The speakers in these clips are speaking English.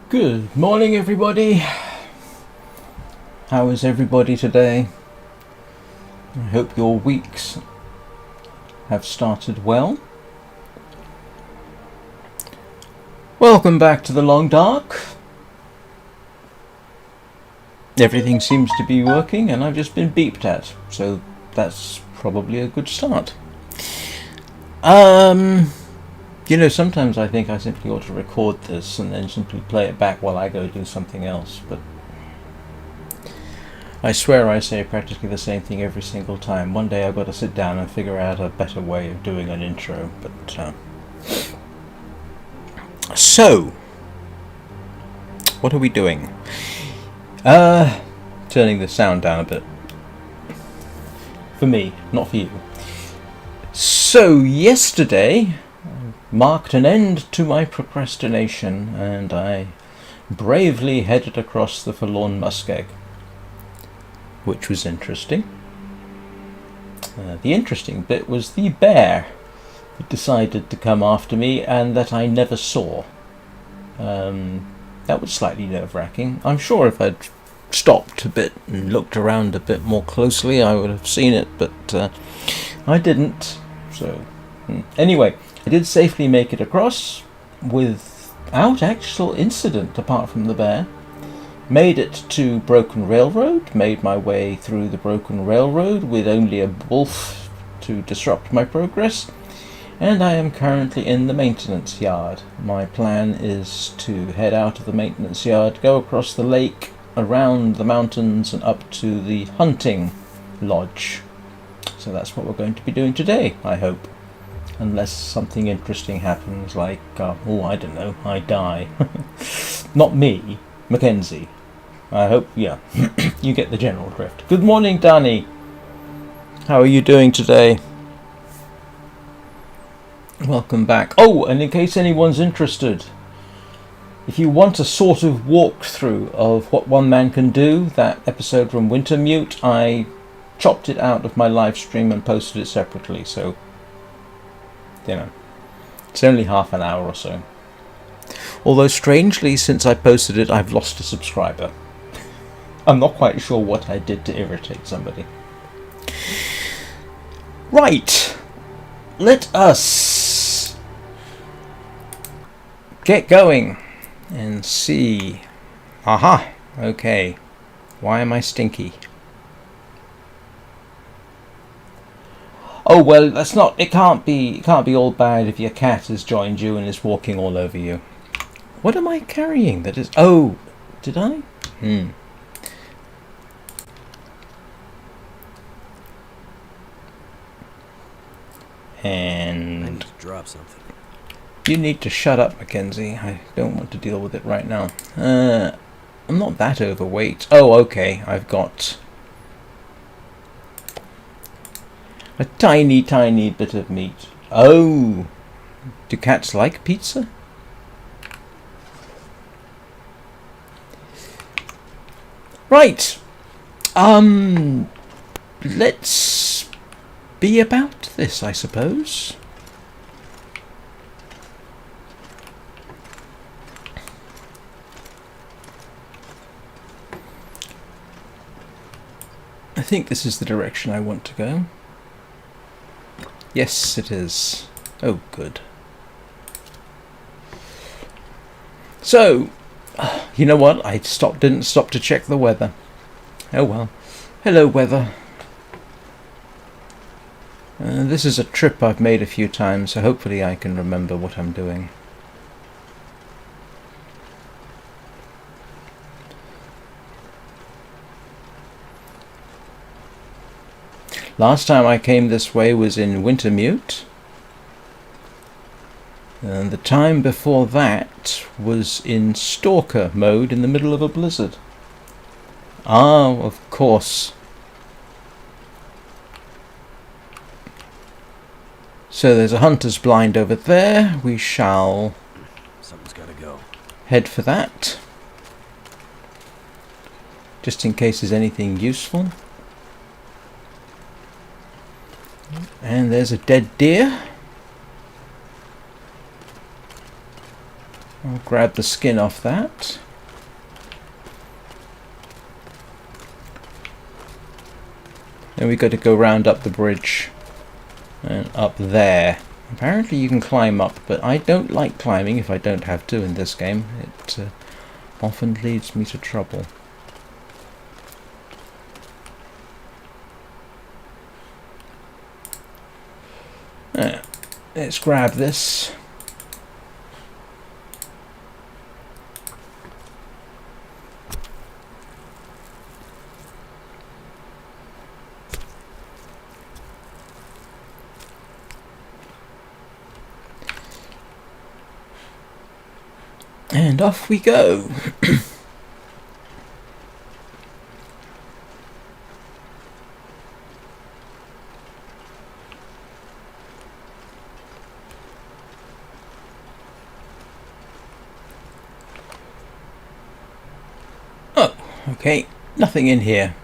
Good morning, everybody. How is everybody today? I hope your weeks have started well. Welcome back to the Long Dark. Everything seems to be working and I've just been beeped at, so that's probably a good start. Sometimes I think I simply ought to record this and then simply play it back while I go do something else, but I swear I say practically the same thing every single time. One day I've got to sit down and figure out a better way of doing an intro, but so, what are we doing? Turning the sound down a bit. For me, not for you. So, yesterday marked an end to my procrastination, and I bravely headed across the Forlorn Muskeg, which was interesting. The interesting bit was the bear that decided to come after me and that I never saw. That was slightly nerve-wracking. I'm sure if I'd stopped a bit and looked around a bit more closely I would have seen it, but I didn't. So, anyway, I did safely make it across without actual incident apart from the bear. Made it to Broken Railroad, made my way through the Broken Railroad with only a wolf to disrupt my progress, and I am currently in the maintenance yard. My plan is to head out of the maintenance yard, go across the lake, around the mountains and up to the hunting lodge. So that's what we're going to be doing today, I hope. Unless something interesting happens, like, I don't know, I die. Not me, Mackenzie. I hope, yeah, you get the general drift. Good morning, Danny. How are you doing today? Welcome back. Oh, and in case anyone's interested, if you want a sort of walkthrough of what one man can do, that episode from Wintermute, I chopped it out of my live stream and posted it separately, so, it's only half an hour or so. Although, strangely, since I posted it, I've lost a subscriber. I'm not quite sure what I did to irritate somebody. Right. Let us get going and see. Aha. Okay. Why am I stinky? Oh well, that's not. It can't be all bad if your cat has joined you and is walking all over you. What am I carrying? That is. Oh, did I? And I need to drop something. You need to shut up, Mackenzie. I don't want to deal with it right now. I'm not that overweight. Oh, okay. I've got a tiny, tiny bit of meat. Oh, do cats like pizza? Right. Let's be about this, I suppose. I think this is the direction I want to go. Yes, it is. Oh, good. So, you know what? I didn't stop to check the weather. Oh well. Hello, weather. This is a trip I've made a few times, so hopefully I can remember what I'm doing. Last time I came this way was in Wintermute, and the time before that was in Stalker mode in the middle of a blizzard. Ah, of course. So there's a hunter's blind over there. We shall Something's gotta go. head for that, just in case there's anything useful. And there's a dead deer. I'll grab the skin off that. Then we've got to go round up the bridge and up there. Apparently you can climb up, but I don't like climbing if I don't have to in this game. It often leads me to trouble. Let's grab this. And off we go. Oh, okay, nothing in here.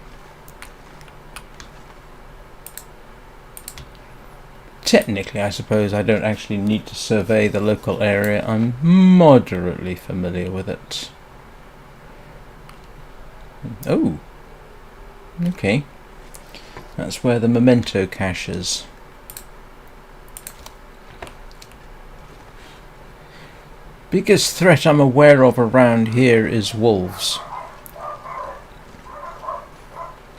Technically, I suppose I don't actually need to survey the local area. I'm moderately familiar with it. Oh, okay. That's where the memento cache is. Biggest threat I'm aware of around here is wolves.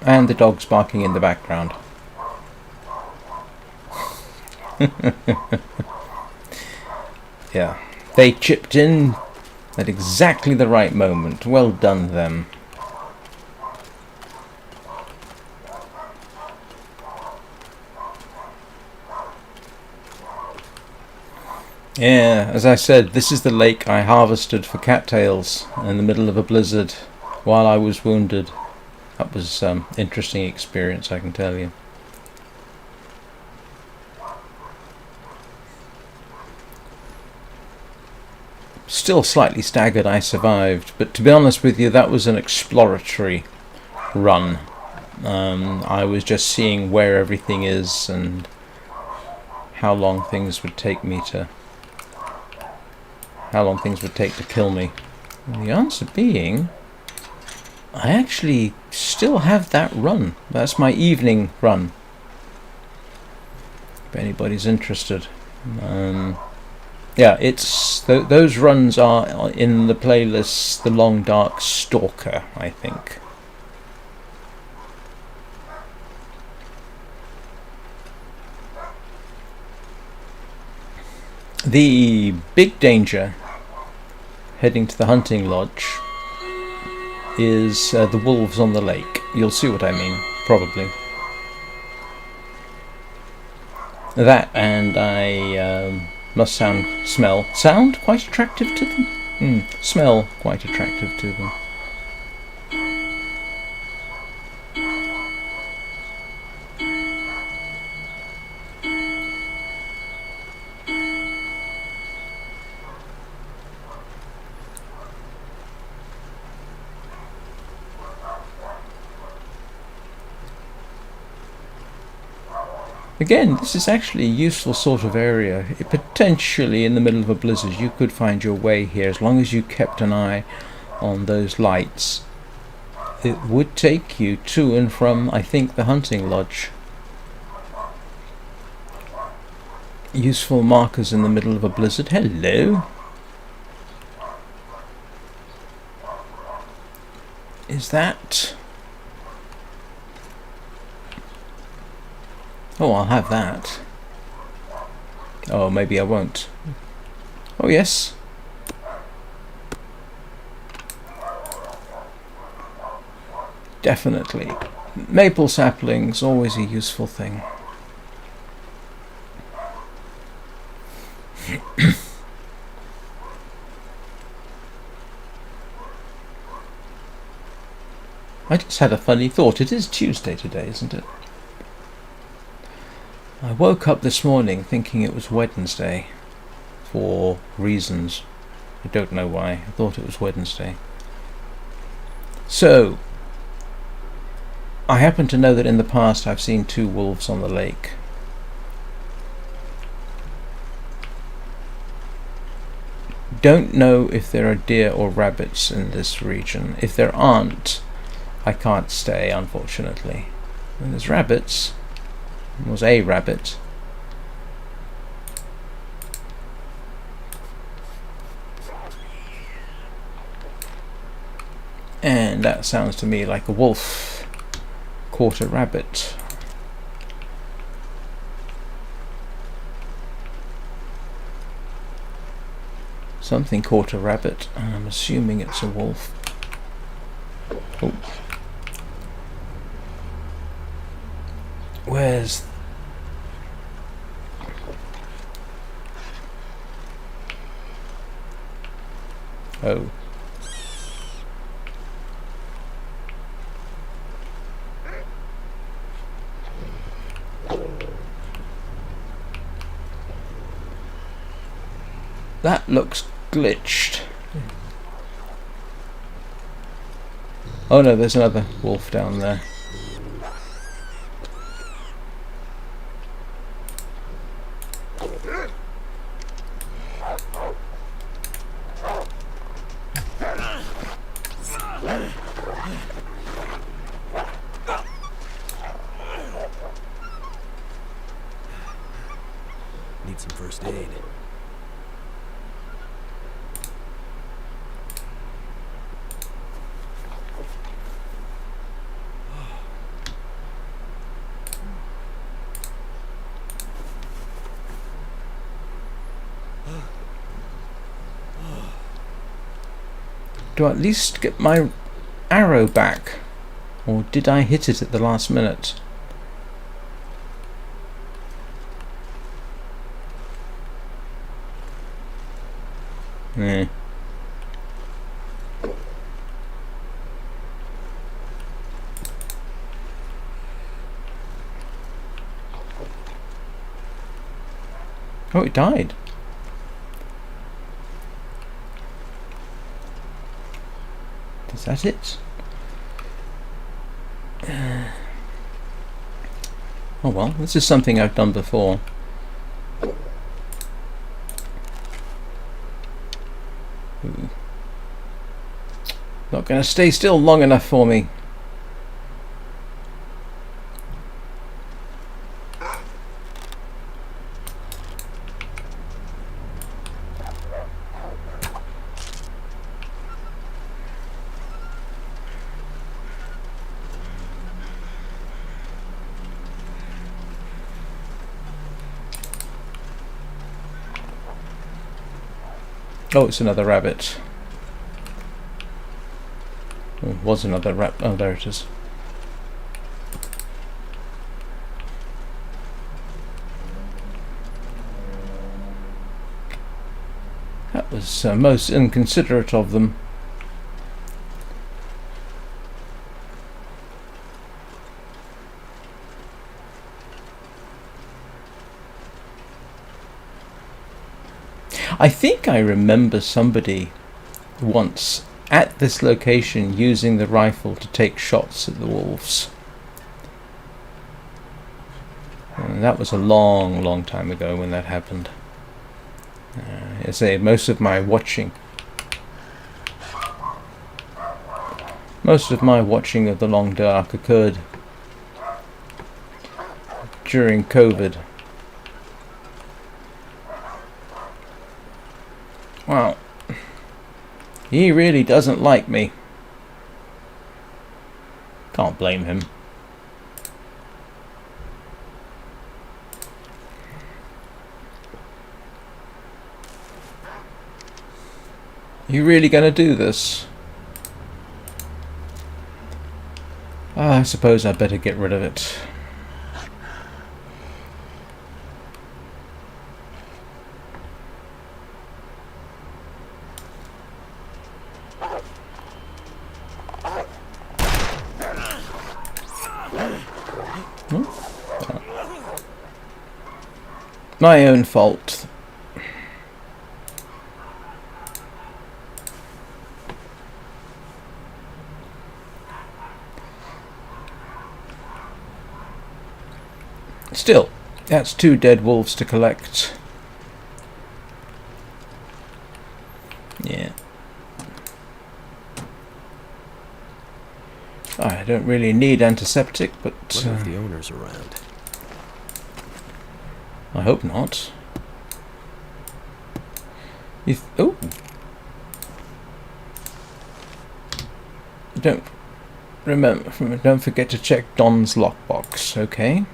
And the dogs barking in the background. Yeah, they chipped in at exactly the right moment. Well done them. Yeah, as I said, this is the lake I harvested for cattails in the middle of a blizzard while I was wounded. That was some interesting experience, I can tell you. Still slightly staggered I survived, but to be honest with you, that was an exploratory run. I was just seeing where everything is and how long things would take to kill me. And the answer being, I actually still have that run. That's my evening run, if anybody's interested. Yeah, it's those runs are in the playlist The Long Dark Stalker, I think. The big danger heading to the hunting lodge is the wolves on the lake. You'll see what I mean, probably. That, and I must sound quite attractive to them? Smell quite attractive to them. Again, this is actually a useful sort of area. Potentially in the middle of a blizzard you could find your way here as long as you kept an eye on those lights. It would take you to and from, I think, the hunting lodge. Useful markers in the middle of a blizzard. Hello. Is that... Oh, I'll have that. Oh, maybe I won't. Oh, yes. Definitely. Maple saplings, always a useful thing. I just had a funny thought. It is Tuesday today, isn't it? I woke up this morning thinking it was Wednesday, for reasons. I don't know why. I thought it was Wednesday. So, I happen to know that in the past I've seen 2 wolves on the lake. don't know if there are deer or rabbits in this region. If there aren't, I can't stay, unfortunately. And there's rabbits. There was a rabbit. And that sounds to me like a wolf caught a rabbit. Something caught a rabbit, and I'm assuming it's a wolf. Oh. Where's... Oh. That looks glitched. Oh no, there's another wolf down there. Need some first aid. Do I at least get my arrow back? Or did I hit it at the last minute? Eh. Oh, it died. Is that it? Oh well, this is something I've done before. Ooh. Not going to stay still long enough for me. Oh, it's another rabbit. Oh, it was another rabbit. Oh, there it is. That was most inconsiderate of them. I think I remember somebody once at this location using the rifle to take shots at the wolves. And that was a long, long time ago when that happened. I say most of my watching of The Long Dark occurred during COVID. Wow. He really doesn't like me. Can't blame him. You really gonna do this? I suppose I better get rid of it. My own fault. Still, that's 2 dead wolves to collect. Yeah. I don't really need antiseptic, but Wonder if the owner's around. I hope not. Oh. Don't forget to check Don's lockbox, okay?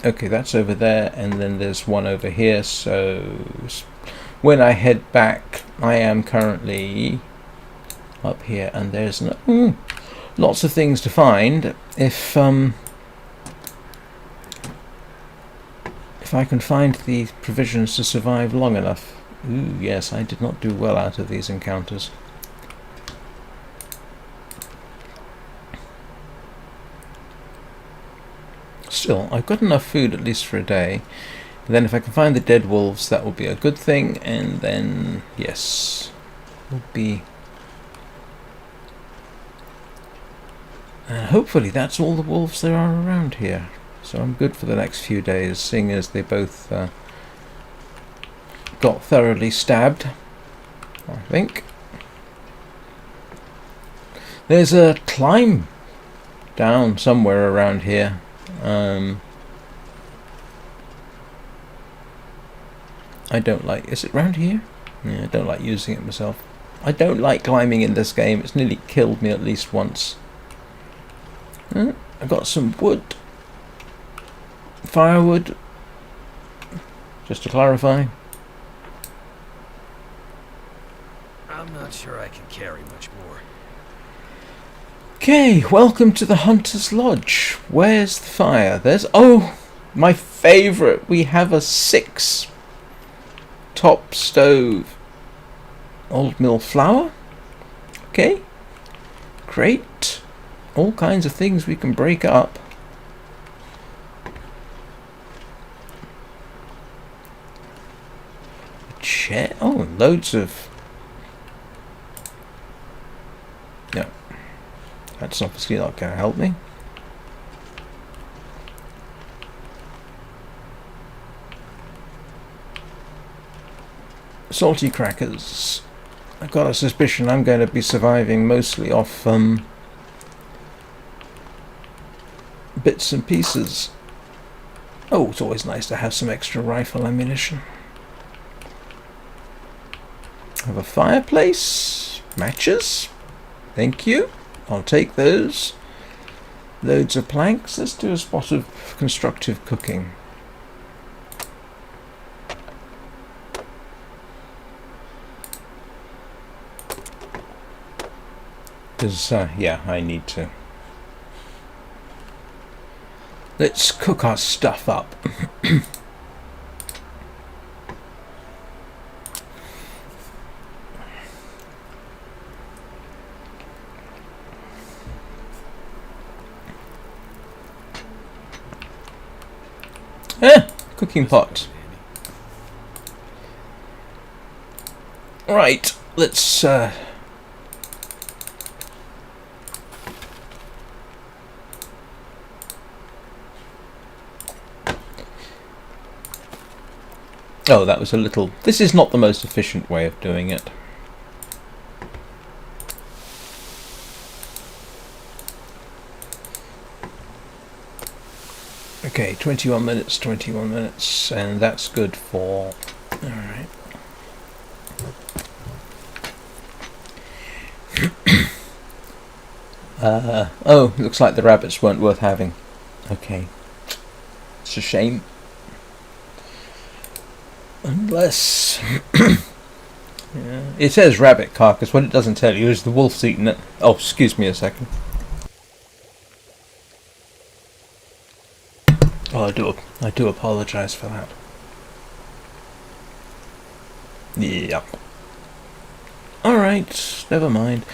Okay, that's over there, and then there's one over here, so when I head back, I am currently up here, and there's lots of things to find. If I can find the provisions to survive long enough. Ooh, yes, I did not do well out of these encounters. Still, I've got enough food at least for a day. And then if I can find the dead wolves, that will be a good thing. And then, yes, will be... hopefully that's all the wolves there are around here. So I'm good for the next few days, seeing as they both got thoroughly stabbed, I think. There's a climb down somewhere around here. I don't like... Is it round here? Yeah, I don't like using it myself. I don't like climbing in this game. It's nearly killed me at least once. I got some wood. Firewood. Just to clarify. I'm not sure I can carry much more. Okay, welcome to the Hunter's Lodge. Where's the fire? There's... Oh, my favourite. We have a 6 top stove. Old mill flour. Okay. Great. All kinds of things we can break up. Chair. Oh, loads of... No. That's obviously not going to help me. Salty crackers. I've got a suspicion I'm going to be surviving mostly off bits and pieces. Oh, it's always nice to have some extra rifle ammunition. Have a fireplace. Matches. Thank you. I'll take those. Loads of planks. Let's do a spot of constructive cooking. Because, yeah, I need to. Let's cook our stuff up. Cooking pot. Right, let's oh, that was a little... This is not the most efficient way of doing it. Okay, 21 minutes, and that's good for... Alright. Oh, looks like the rabbits weren't worth having. Okay. It's a shame. Unless... yeah. It says rabbit carcass. What it doesn't tell you is the wolf's eaten it. Oh, excuse me a second. Oh, I do apologise for that. Yep. Alright, never mind.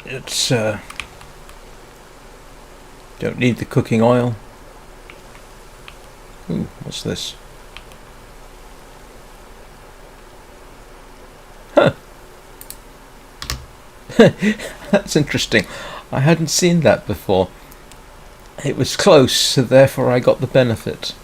It's, don't need the cooking oil. Ooh, what's this? Huh. That's interesting. I hadn't seen that before. It was close, so therefore I got the benefit.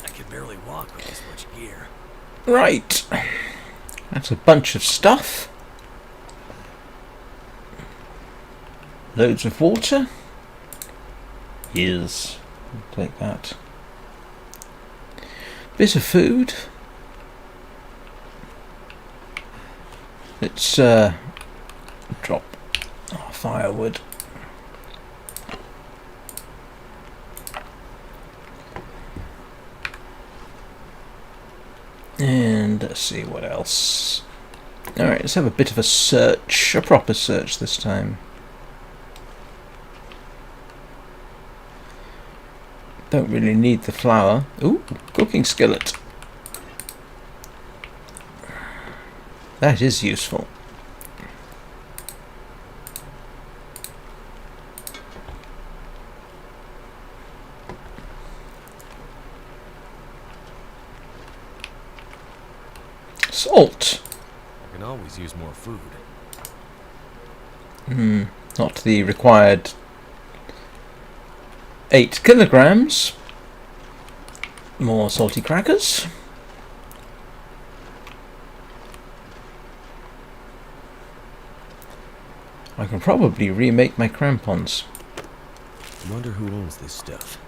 I can barely walk with this much gear. Right. That's a bunch of stuff. Loads of water. Yes. I'll take that. Bit of food. Let's drop our firewood. And let's see what else. Alright, let's have a bit of a search, a proper search this time. Don't really need the flour. Ooh, cooking skillet. That is useful. Salt. I can always use more food. Not the required 8 kilograms. More salty crackers. I can probably remake my crampons. I wonder who owns this stuff.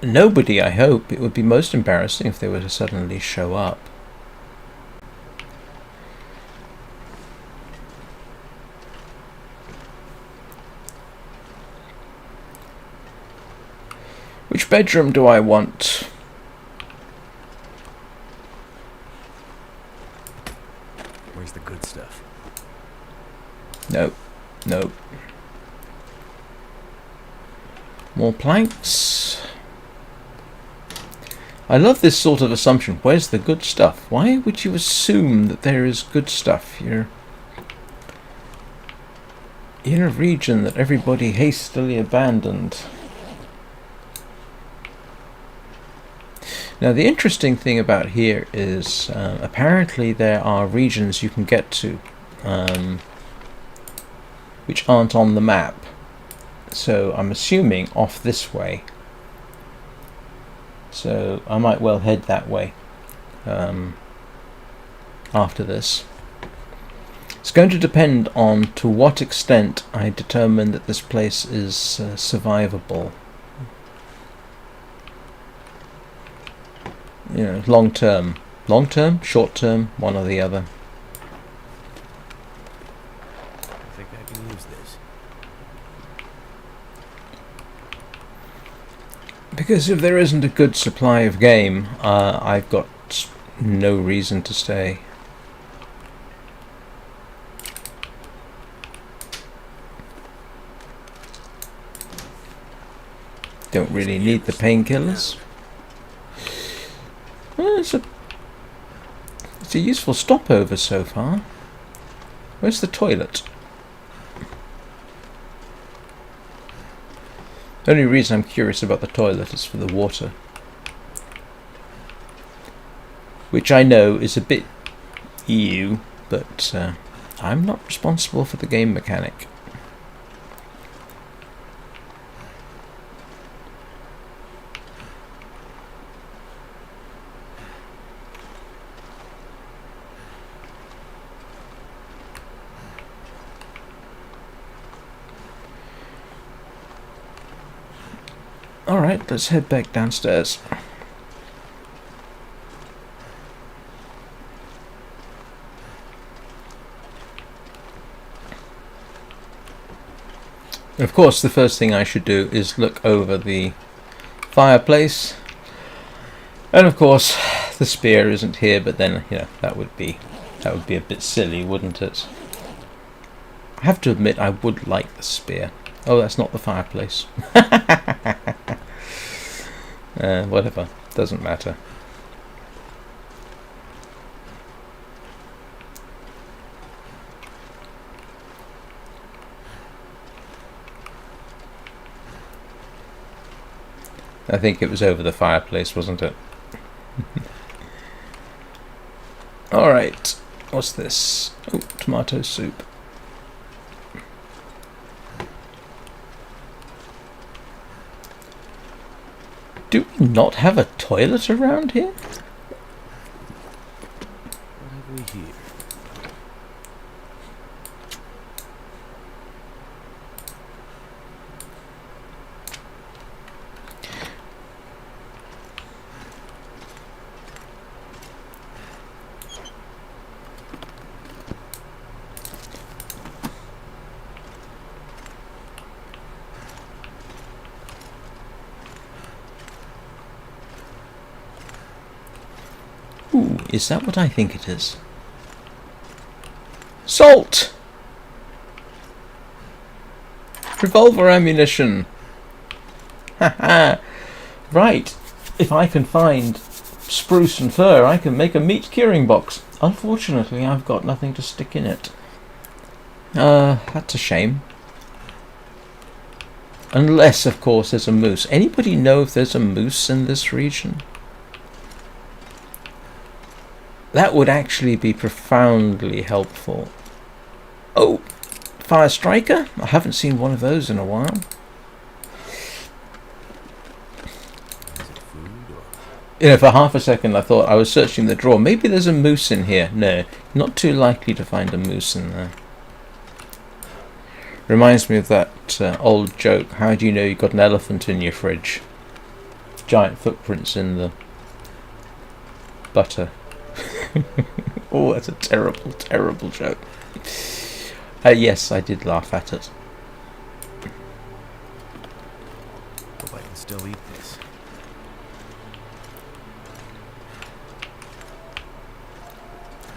Nobody, I hope. It would be most embarrassing if they were to suddenly show up. Which bedroom do I want? Where's the good stuff? Nope. Nope. More planks. I love this sort of assumption. Where's the good stuff? Why would you assume that there is good stuff? You're in a region that everybody hastily abandoned. Now the interesting thing about here is apparently there are regions you can get to which aren't on the map. So I'm assuming off this way. So I might well head that way after this. It's going to depend on to what extent I determine that this place is survivable. You know, long term, short term, one or the other. I think I can use this. Because if there isn't a good supply of game, I've got no reason to stay. Don't really need the painkillers. Well, it's a useful stopover so far. Where's the toilet? The only reason I'm curious about the toilet is for the water. Which I know is a bit ew, but I'm not responsible for the game mechanic. Alright, let's head back downstairs. Of course, the first thing I should do is look over the fireplace. And of course, the spear isn't here, but then, you know, that would be a bit silly, wouldn't it? I have to admit, I would like the spear. Oh, that's not the fireplace. Whatever, doesn't matter. I think it was over the fireplace, wasn't it? Alright, what's this? Oh, tomato soup. Do we not have a toilet around here? What have we here? Ooh, is that what I think it is? Salt! Revolver ammunition! Haha! Right, if I can find spruce and fir, I can make a meat curing box. Unfortunately, I've got nothing to stick in it. That's a shame. Unless, of course, there's a moose. Anybody know if there's a moose in this region? That would actually be profoundly helpful. Oh, fire striker? I haven't seen one of those in a while. You know, for half a second I thought I was searching the drawer. Maybe there's a moose in here. No, not too likely to find a moose in there. Reminds me of that old joke. How do you know you've got an elephant in your fridge? Giant footprints in the butter. Oh, that's a terrible, terrible joke. Yes, I did laugh at it. Hope I can still eat this.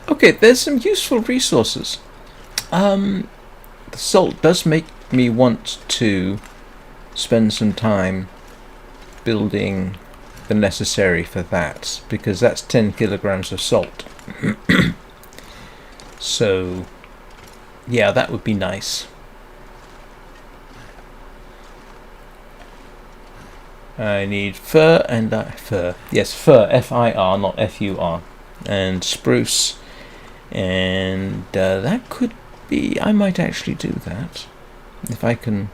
Okay, there's some useful resources. The salt does make me want to spend some time building the necessary for that, because that's 10 kilograms of salt. So yeah, that would be nice. I need fir and fir. Yes, fir, F-I-R, not F-U-R, and spruce, and that could be. I might actually do that if I can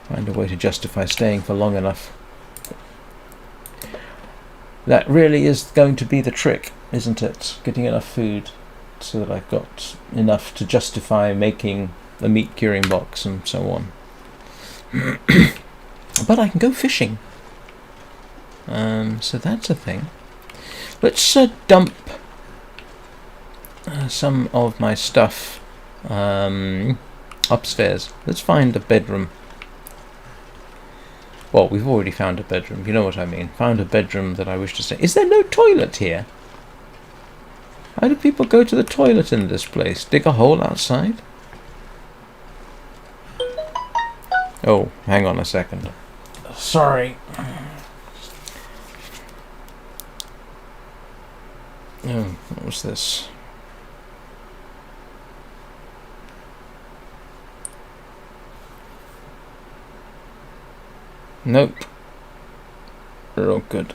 find a way to justify staying for long enough. That really is going to be the trick, isn't it? Getting enough food so that I've got enough to justify making a meat curing box and so on. But I can go fishing. So that's a thing. Let's dump some of my stuff upstairs. Let's find a bedroom. Well, we've already found a bedroom, you know what I mean. Found a bedroom that I wish to stay. Is there no toilet here? How do people go to the toilet in this place? Dig a hole outside? Oh, hang on a second. Sorry. Oh, what was this? Nope. Real good.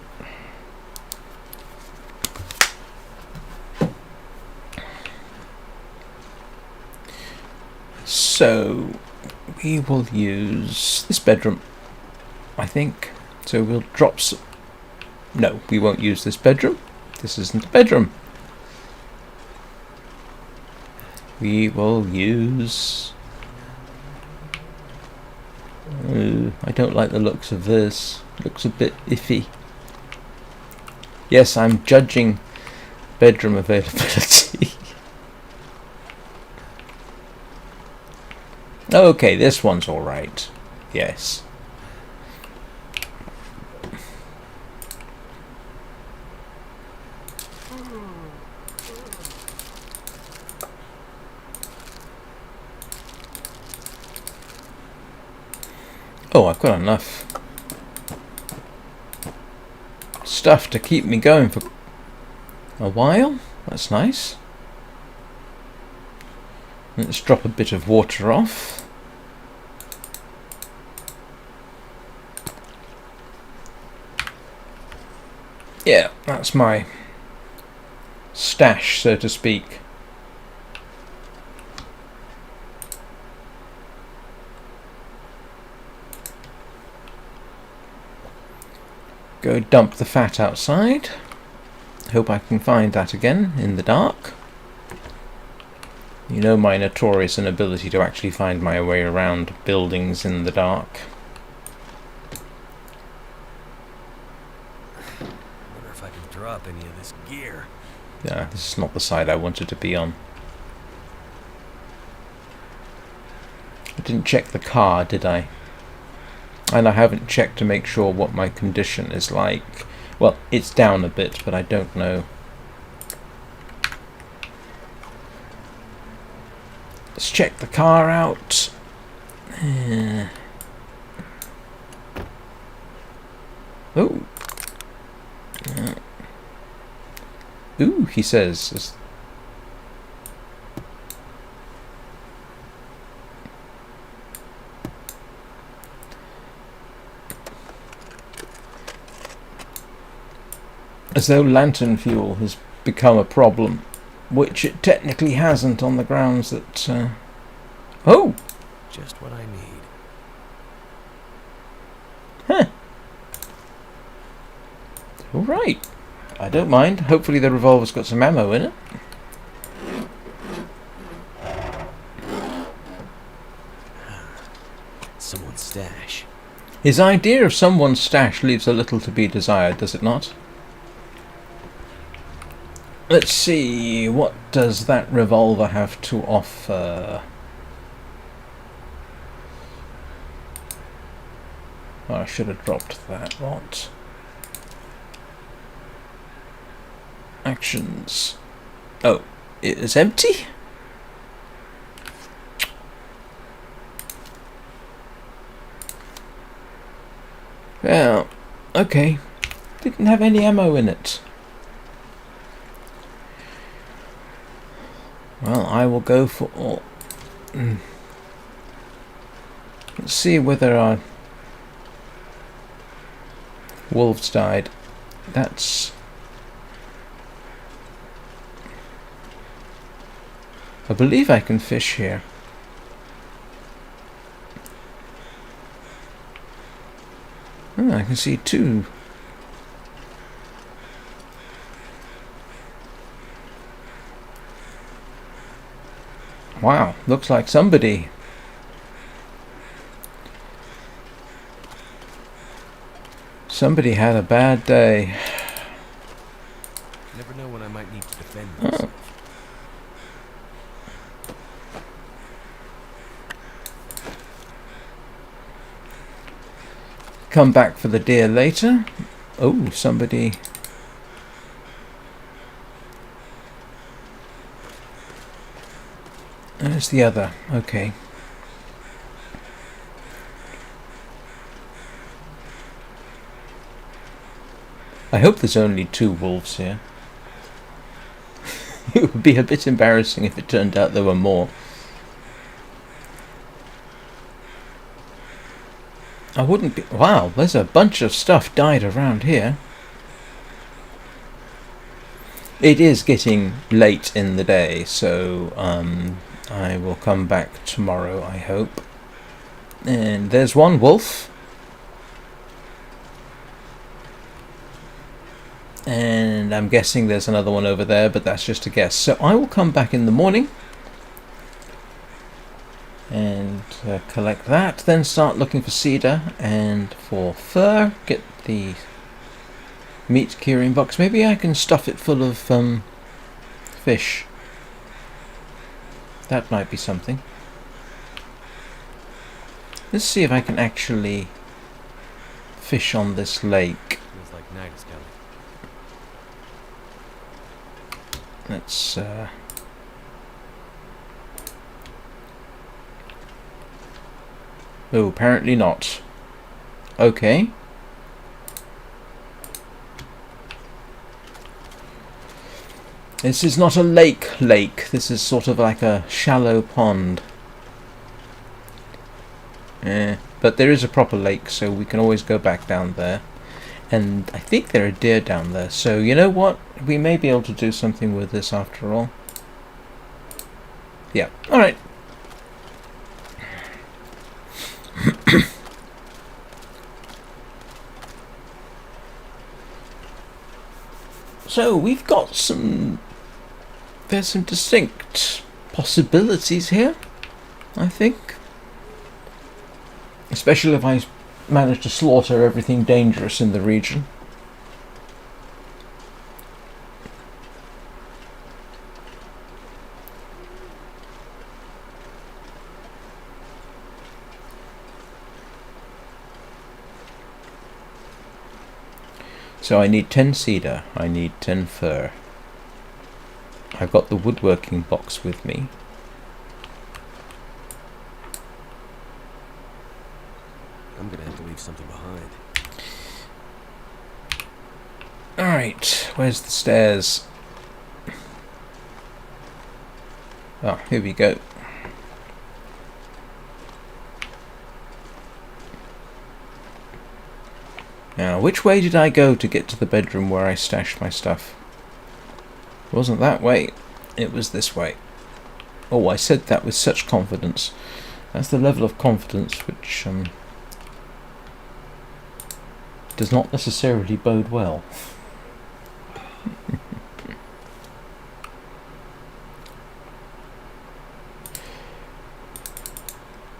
So we will use this bedroom, I think. So we'll drop some. No, we won't use this bedroom. This isn't a bedroom. We will use. I don't like the looks of this. Looks a bit iffy. Yes, I'm judging bedroom availability. Okay, this one's alright. Yes. Oh, I've got enough stuff to keep me going for a while. That's nice. Let's drop a bit of water off. Yeah, that's my stash, so to speak. Go dump the fat outside. Hope I can find that again in the dark. You know my notorious inability to actually find my way around buildings in the dark. I wonder if I can drop any of this gear. Yeah, this is not the side I wanted to be on. I didn't check the car, did I? And I haven't checked to make sure what my condition is like. Well, it's down a bit, but I don't know. Let's check the car out. Oh. Ooh, he says. As though lantern fuel has become a problem, which it technically hasn't, on the grounds that... Oh! Just what I need. Huh. Alright. I don't mind. Hopefully the revolver's got some ammo in it. Someone's stash. His idea of someone's stash leaves a little to be desired, does it not? Let's see, what does that revolver have to offer? Oh, I should have dropped that lot. Actions. Oh, it is empty? Well, okay. Didn't have any ammo in it. Well, I will go for all. Let's see whether our wolves died. That's... I believe I can fish here. Oh, I can see two. Wow, looks like somebody. Somebody had a bad day. Never know when I might need to defend myself. Come back for the deer later. Oh, somebody. There's the other. Okay. I hope there's only two wolves here. It would be a bit embarrassing if it turned out there were more. I wouldn't be... Wow, there's a bunch of stuff died around here. It is getting late in the day, so I will come back tomorrow, I hope. And there's one wolf. And I'm guessing there's another one over there, but that's just a guess. So I will come back in the morning and collect that, then start looking for cedar and for fur, get the meat curing box. Maybe I can stuff it full of fish. That might be something. Let's see if I can actually fish on this lake. Feels like night is coming. Let's oh, apparently not. Okay. This is not a lake. This is sort of like a shallow pond. But there is a proper lake, so we can always go back down there. And I think there are deer down there, so you know what? We may be able to do something with this after all. Yeah, alright. So we've got there's some distinct possibilities here, I think. Especially if I manage to slaughter everything dangerous in the region. So I need 10 cedar, I need 10 fir. I've got the woodworking box with me. I'm gonna have to leave something behind. Alright, where's the stairs? Oh, here we go. Now, which way did I go to get to the bedroom where I stashed my stuff? It wasn't that way. It was this way. Oh, I said that with such confidence. That's the level of confidence which does not necessarily bode well.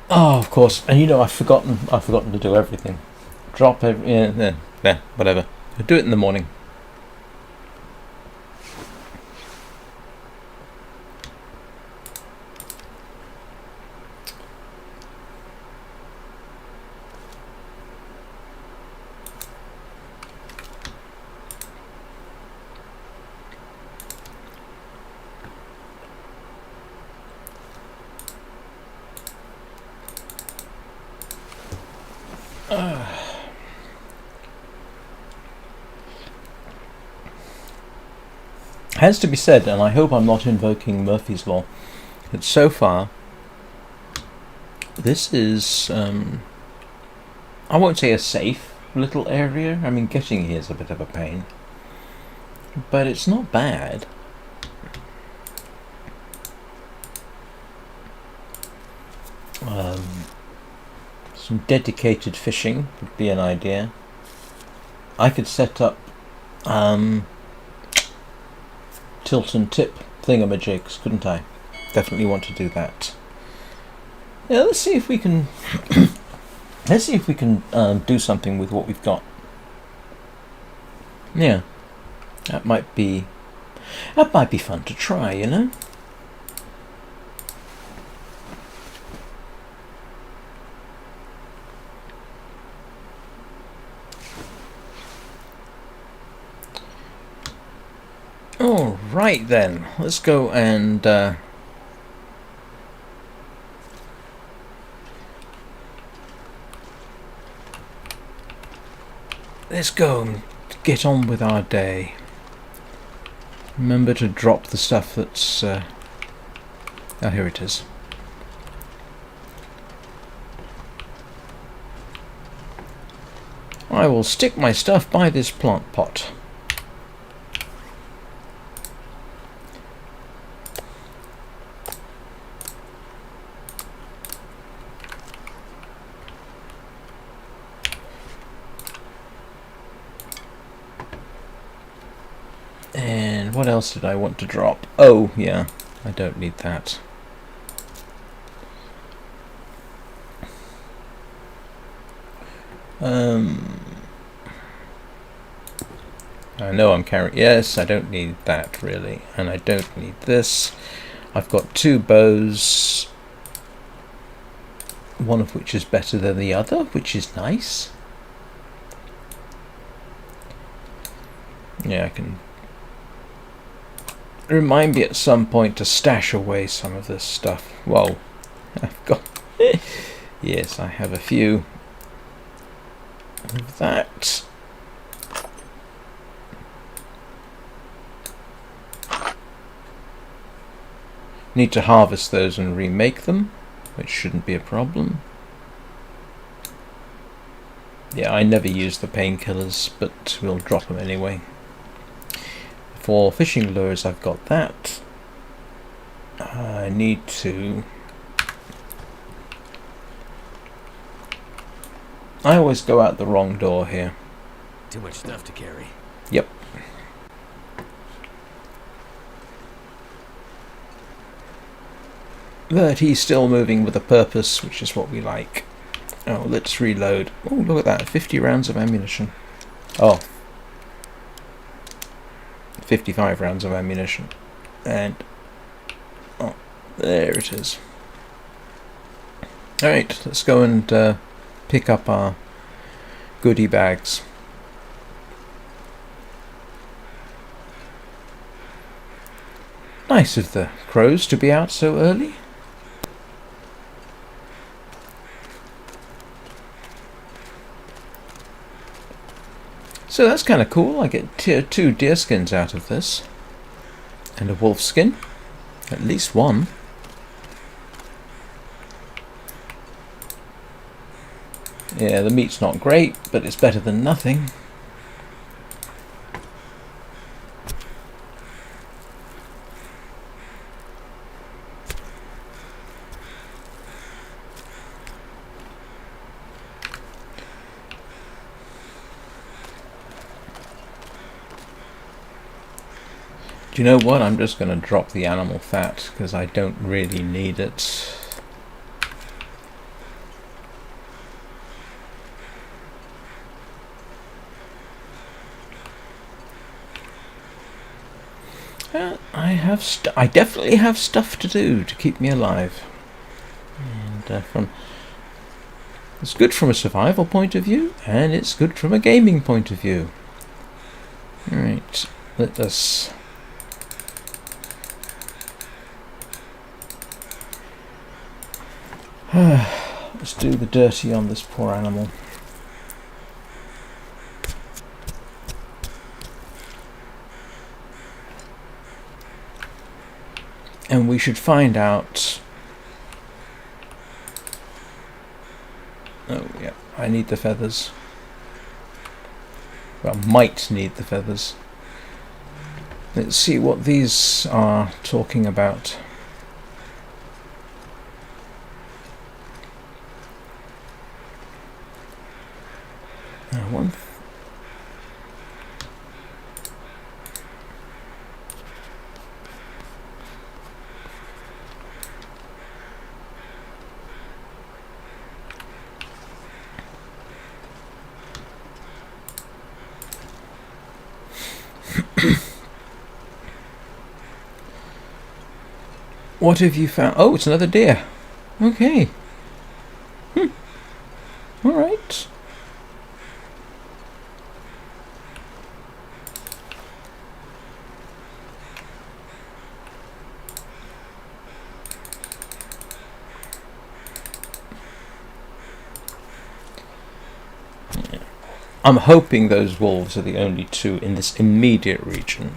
Oh, of course. And you know, I've forgotten to do everything. Drop every... Yeah, whatever. I'll do it in the morning. Has to be said, and I hope I'm not invoking Murphy's Law, that so far this is, I won't say a safe little area. I mean, getting here is a bit of a pain, but it's not bad. Some dedicated fishing would be an idea. I could set up tilt and tip thingamajigs, couldn't I? Definitely want to do that. Yeah, let's see if we can do something with what we've got. Yeah, that might be fun to try, you know. All right then, let's go and let's go and get on with our day. Remember to drop the stuff that's oh, here it is. I will stick my stuff by this plant pot. And what else did I want to drop? Oh, yeah, I don't need that. I know I'm carrying... Yes, I don't need that, really. And I don't need this. I've got 2 bows. One of which is better than the other, which is nice. Yeah, I can... Remind me at some point to stash away some of this stuff. Whoa. I've got... Yes, I have a few of that. Need to harvest those and remake them, which shouldn't be a problem. Yeah, I never use the painkillers, but we'll drop them anyway. For fishing lures, I've got that. I need to... I always go out the wrong door here. Too much stuff to carry. Yep. But he's still moving with a purpose, which is what we like. Oh, let's reload. Oh, look at that. 50 rounds of ammunition. Oh. 55 rounds of ammunition. And... oh, there it is. Alright, let's go and pick up our goodie bags. Nice of the crows to be out so early. So that's kind of cool. I get tier 2 deer skins out of this. And a wolf skin. At least one. Yeah, the meat's not great, but it's better than nothing. Do you know what? I'm just going to drop the animal fat because I don't really need it. I definitely have stuff to do to keep me alive. And it's good from a survival point of view, and it's good from a gaming point of view. Alright, let us... let's do the dirty on this poor animal. And we should find out... oh yeah, I need the feathers. Well, might need the feathers. Let's see what these are talking about. One. What have you found? Oh, it's another deer. Okay. All right. I'm hoping those wolves are the only two in this immediate region,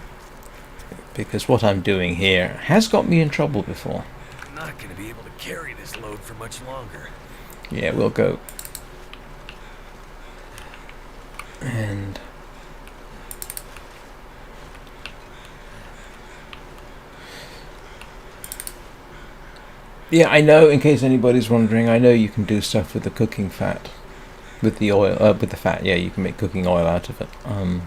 because what I'm doing here has got me in trouble before. I'm not going to be able to carry this load for much longer. Yeah, we'll go. And... yeah, I know, in case anybody's wondering, I know you can do stuff with the cooking fat. With the oil, with the fat, yeah, you can make cooking oil out of it. I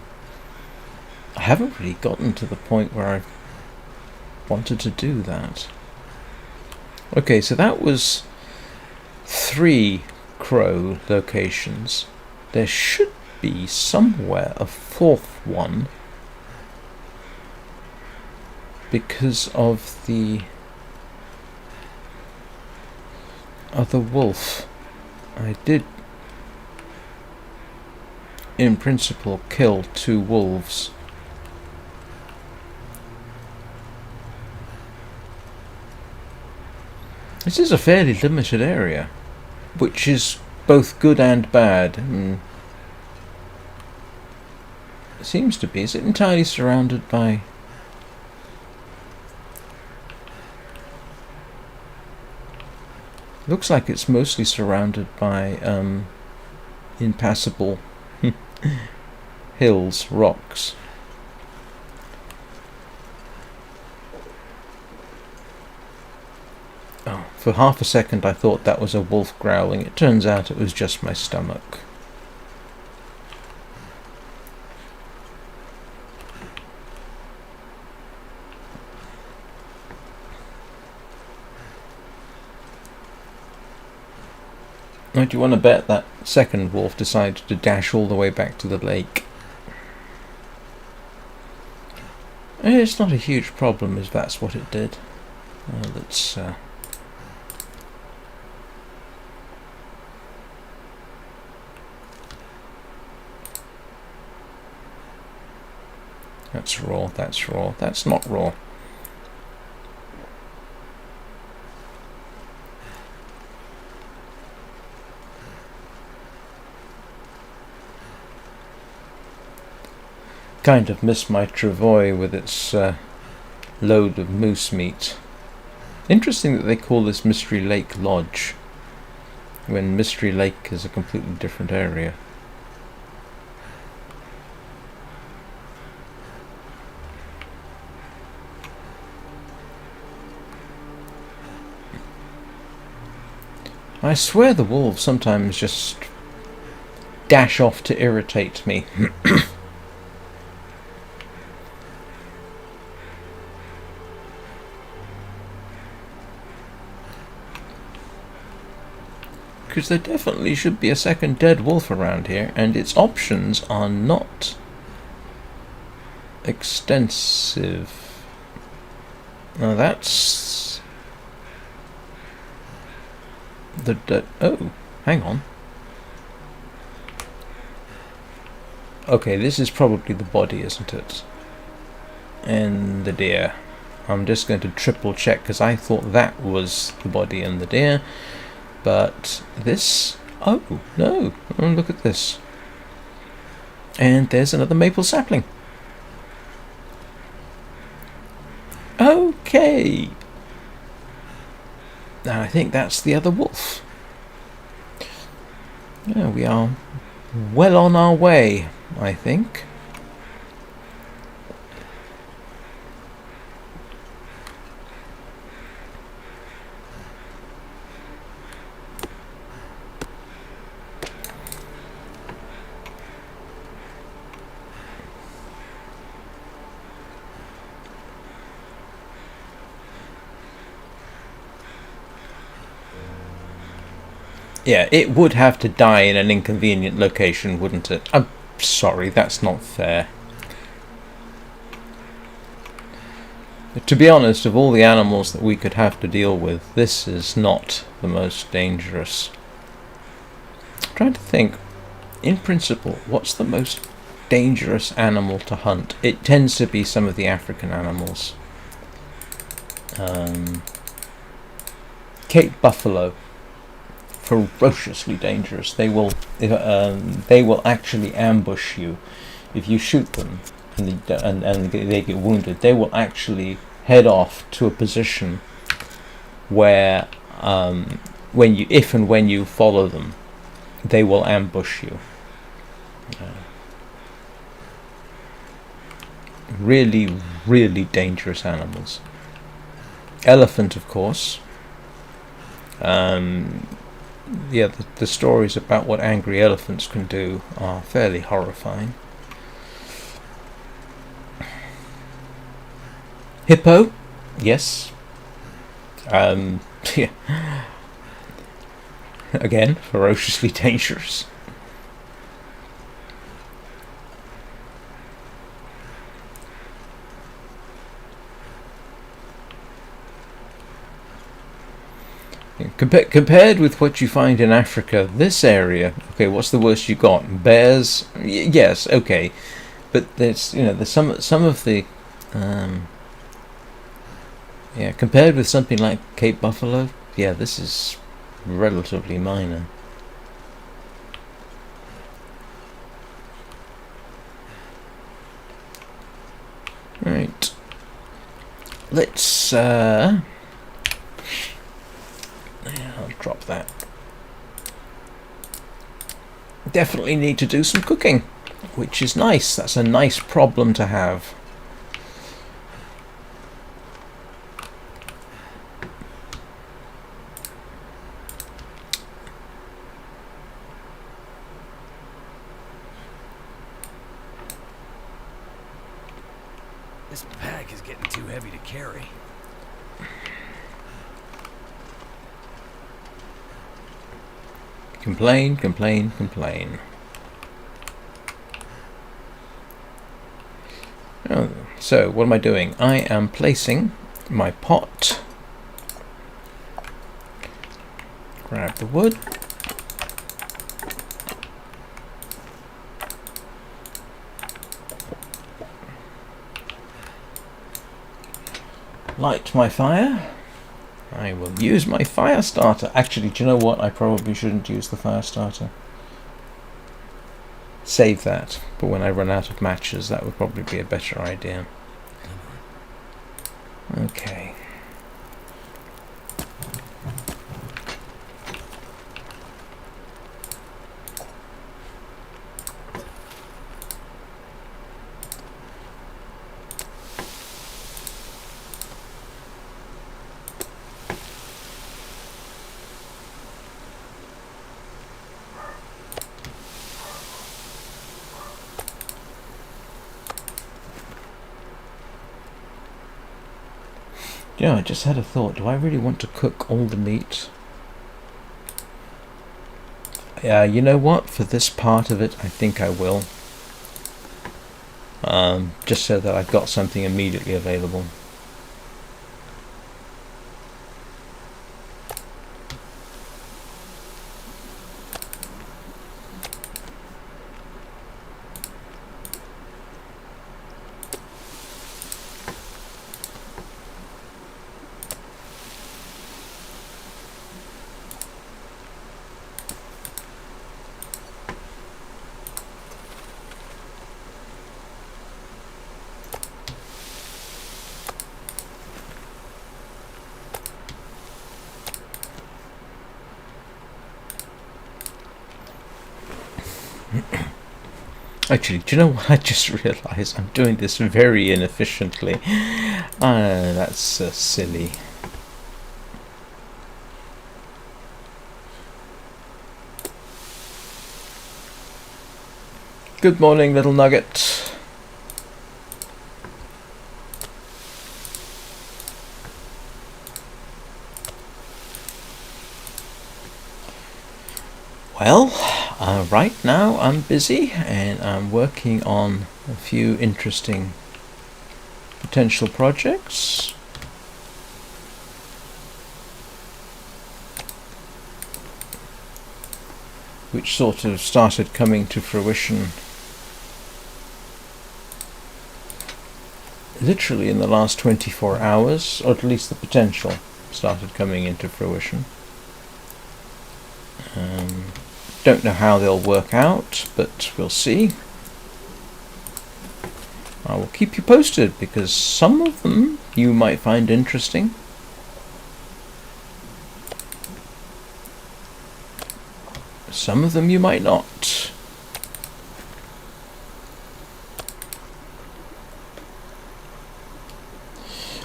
haven't really gotten to the point where I wanted to do that. Okay, so that was 3 crow locations. There should be somewhere a 4th one because of the other wolf. I did, in principle, kill 2 wolves. This is a fairly limited area, which is both good and bad. It seems to be. Is it entirely surrounded by... looks like it's mostly surrounded by impassable hills, rocks. Oh, for half a second I thought that was a wolf growling. It turns out it was just my stomach. Now, do you want to bet that second wolf decided to dash all the way back to the lake? It's not a huge problem if that's what it did. Let's that's raw, that's raw, that's not raw. Kind of miss my travois with its load of moose meat. Interesting that they call this Mystery Lake Lodge when Mystery Lake is a completely different area. I swear the wolves sometimes just dash off to irritate me. Because there definitely should be a second dead wolf around here, and its options are not extensive. Now that's oh, hang on. Okay, this is probably the body, isn't it? And the deer. I'm just going to triple check because I thought that was the body and the deer. But this... oh, no. Oh, look at this. And there's another maple sapling. Okay. Now I think that's the other wolf. Yeah, we are well on our way, I think. Yeah, it would have to die in an inconvenient location, wouldn't it? I'm sorry, that's not fair. But to be honest, of all the animals that we could have to deal with, this is not the most dangerous. I'm trying to think, in principle, what's the most dangerous animal to hunt? It tends to be some of the African animals. Cape buffalo. Ferociously dangerous. They will actually ambush you if you shoot them, and they get wounded. They will actually head off to a position where, if and when you follow them, they will ambush you. Really, really dangerous animals. Elephant, of course. Yeah, the stories about what angry elephants can do are fairly horrifying. Hippo, yes. Yeah. Again, ferociously dangerous. Compared with what you find in Africa, this area, okay, what's the worst you got? Bears? Yes, okay, but there's some of the yeah, compared with something like Cape Buffalo, yeah, this is relatively minor. Right, let's yeah, I'll drop that. definitely need to do some cooking, which is nice. That's a nice problem to have. This pack is getting too heavy to carry. Complain, complain, complain. Oh, so, what am I doing? I am placing my pot. Grab the wood. Light my fire. I will use my fire starter. Actually, do you know what? I probably shouldn't use the fire starter. Save that. But when I run out of matches, that would probably be a better idea. Okay. Yeah, I just had a thought. Do I really want to cook all the meat? Yeah, you know what? For this part of it, I think I will. Just so that I've got something immediately available. Actually, do you know what? I just realised I'm doing this very inefficiently. That's silly. Good morning, little nugget. Well, right now I'm busy and I'm working on a few interesting potential projects. Which sort of started coming to fruition literally in the last 24 hours, or at least the potential started coming into fruition. Don't know how they'll work out, but we'll see. I will keep you posted because some of them you might find interesting. Some of them you might not.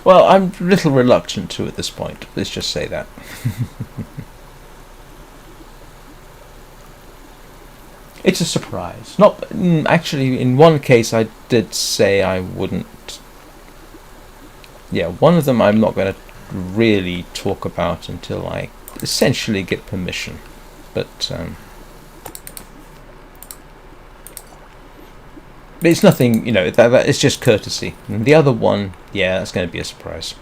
Well, I'm a little reluctant to at this point. Let's just say that. It's a surprise. Not actually. In one case, I did say I wouldn't. Yeah, one of them I'm not going to really talk about until I essentially get permission. But it's nothing. You know, that it's just courtesy. And the other one, yeah, that's going to be a surprise.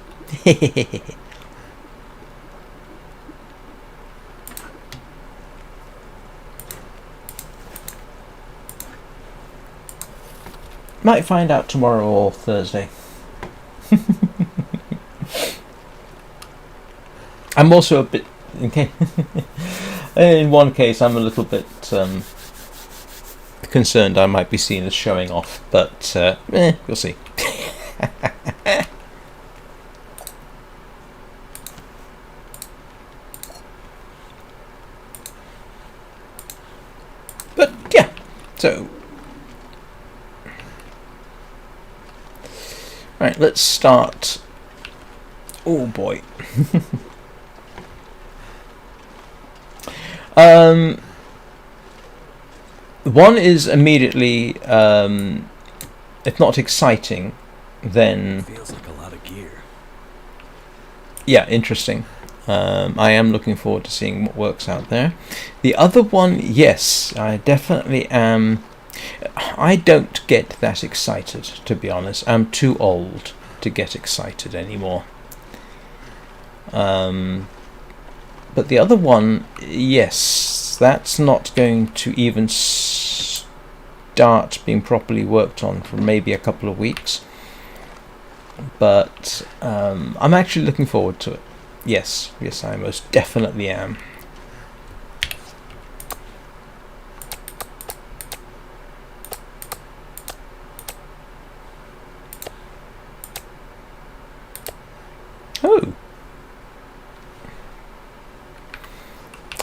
Might find out tomorrow or Thursday. I'm also a bit... Okay. In one case, I'm a little bit concerned I might be seen as showing off, but we'll see. But So, right, let's start. Oh boy. One is immediately, if not exciting, then Feels like a lot of gear. yeah, interesting. I am looking forward to seeing what works out there. The other one, yes, I definitely am. I don't get that excited, to be honest. I'm too old to get excited anymore. But the other one, yes, that's not going to even start being properly worked on for maybe a couple of weeks. But I'm actually looking forward to it. Yes, I most definitely am. Oh!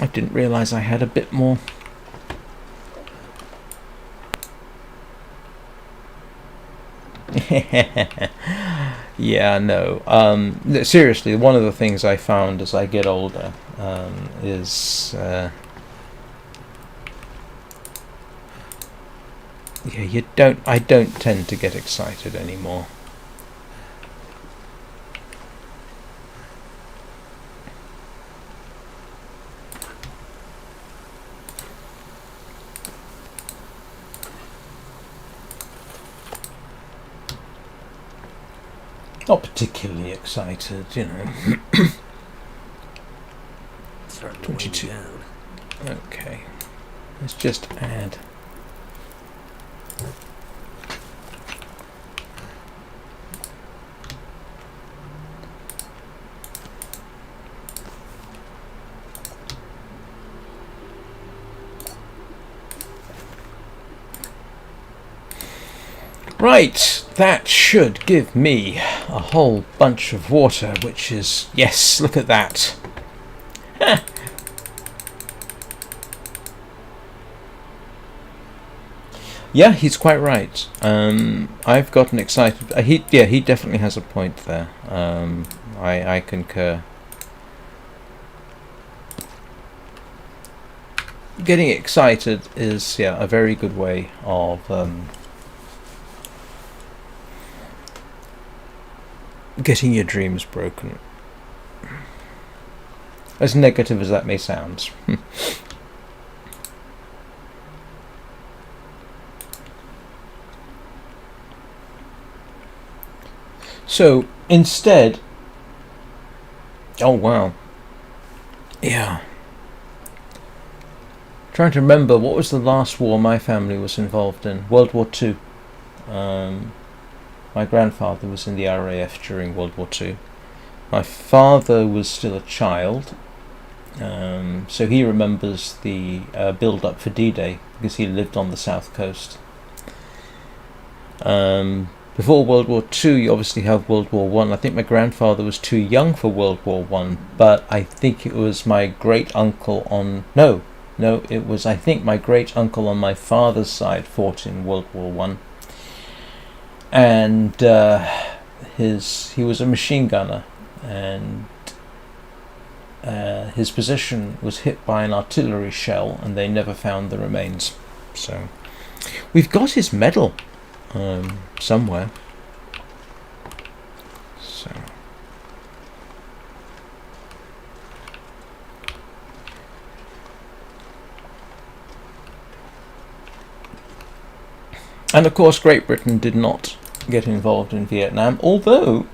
I didn't realise I had a bit more. Yeah, no. Seriously, one of the things I found as I get older is yeah, I don't tend to get excited anymore. Not particularly excited, you know. Starting to 22. weigh me down. Okay. Let's just add. Right, that should give me a whole bunch of water, which is, yes, look at that. Yeah, he's quite right. I've gotten excited. He definitely has a point there. I concur. Getting excited is a very good way of getting your dreams broken. As negative as that may sound. So, instead... Oh, wow. Yeah. Trying to remember, what was the last war my family was involved in? World War II. My grandfather was in the RAF during World War II. My father was still a child, so he remembers the build-up for D-Day because he lived on the south coast. Before World War II, you obviously have World War One. I think my grandfather was too young for World War One, but I think it was my great uncle on it was I think my great uncle on my father's side fought in World War One, and he was a machine gunner, and his position was hit by an artillery shell, and they never found the remains. So we've got his medal somewhere. So and of course Great Britain did not get involved in Vietnam, although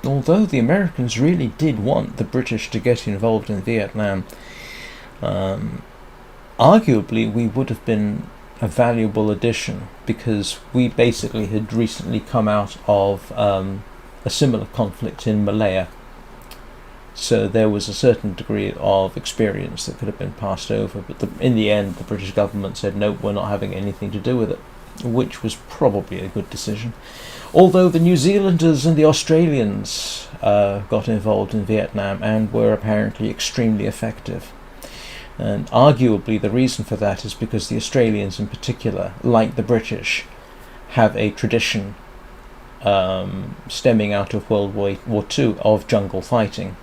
the Americans really did want the British to get involved in Vietnam. Arguably we would have been a valuable addition, because we basically had recently come out of a similar conflict in Malaya, so there was a certain degree of experience that could have been passed over, but in the end the British government said no, we're not having anything to do with it, which was probably a good decision. Although the New Zealanders and the Australians got involved in Vietnam and were apparently extremely effective. And arguably the reason for that is because the Australians in particular, like the British, have a tradition stemming out of World War II of jungle fighting.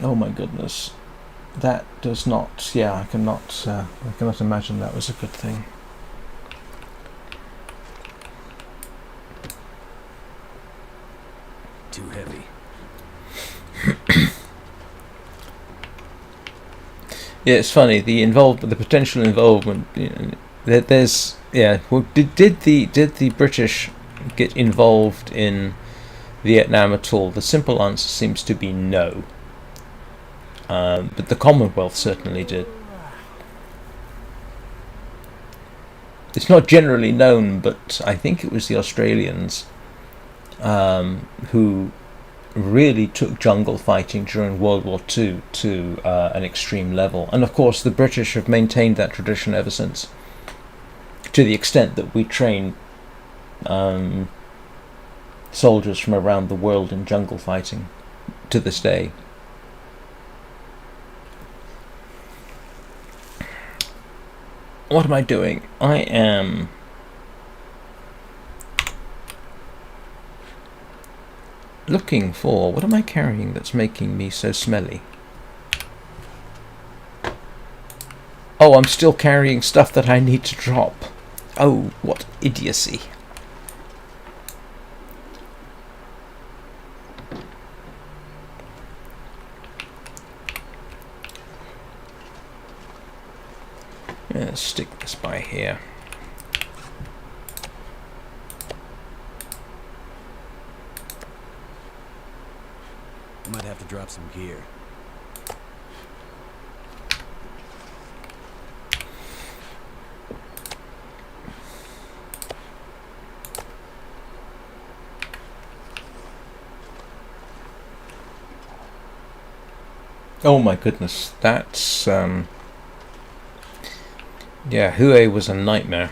Oh my goodness. That does not... yeah, I cannot imagine that was a good thing. Too heavy. Yeah, it's funny, the potential involvement, there's... yeah, well, did the British get involved in Vietnam at all? The simple answer seems to be no. But the Commonwealth certainly did. It's not generally known, but I think it was the Australians who really took jungle fighting during World War II to an extreme level. And of course the British have maintained that tradition ever since, to the extent that we train soldiers from around the world in jungle fighting to this day. What am I doing? I am looking for... what am I carrying that's making me so smelly? Oh, I'm still carrying stuff that I need to drop. Oh, what idiocy. Let's stick this by here. Might have to drop some gear. Oh my goodness, that's yeah, Hue was a nightmare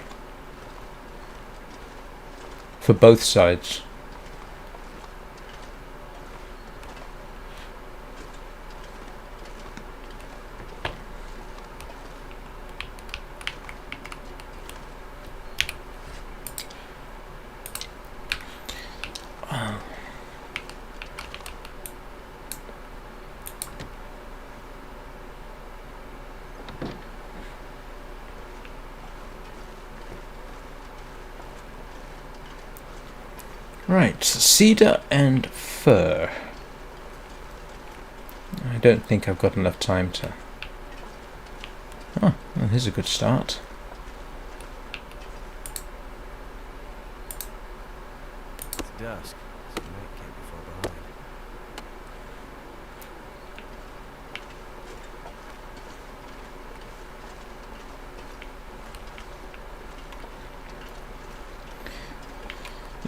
for both sides. Right, cedar and fir. I don't think I've got enough time to... oh, well, here's a good start. It's dusk, so night can't be far behind.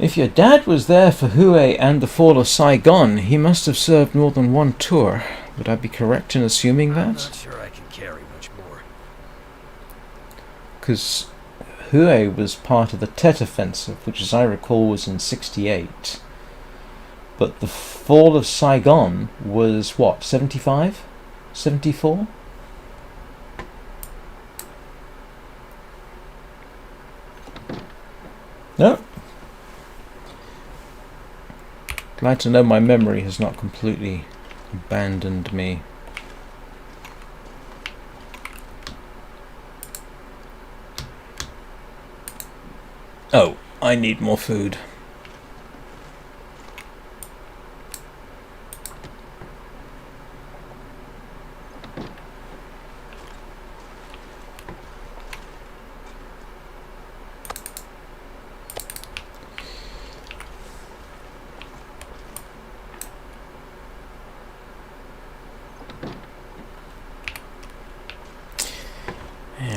If your dad was there for Hue and the fall of Saigon, he must have served more than one tour. Would I be correct in assuming I'm that? not sure I can carry much more. Because Hue was part of the Tet Offensive, which as I recall was in 68. But the fall of Saigon was what, 75? 74? No. Glad to know my memory has not completely abandoned me. Oh, I need more food.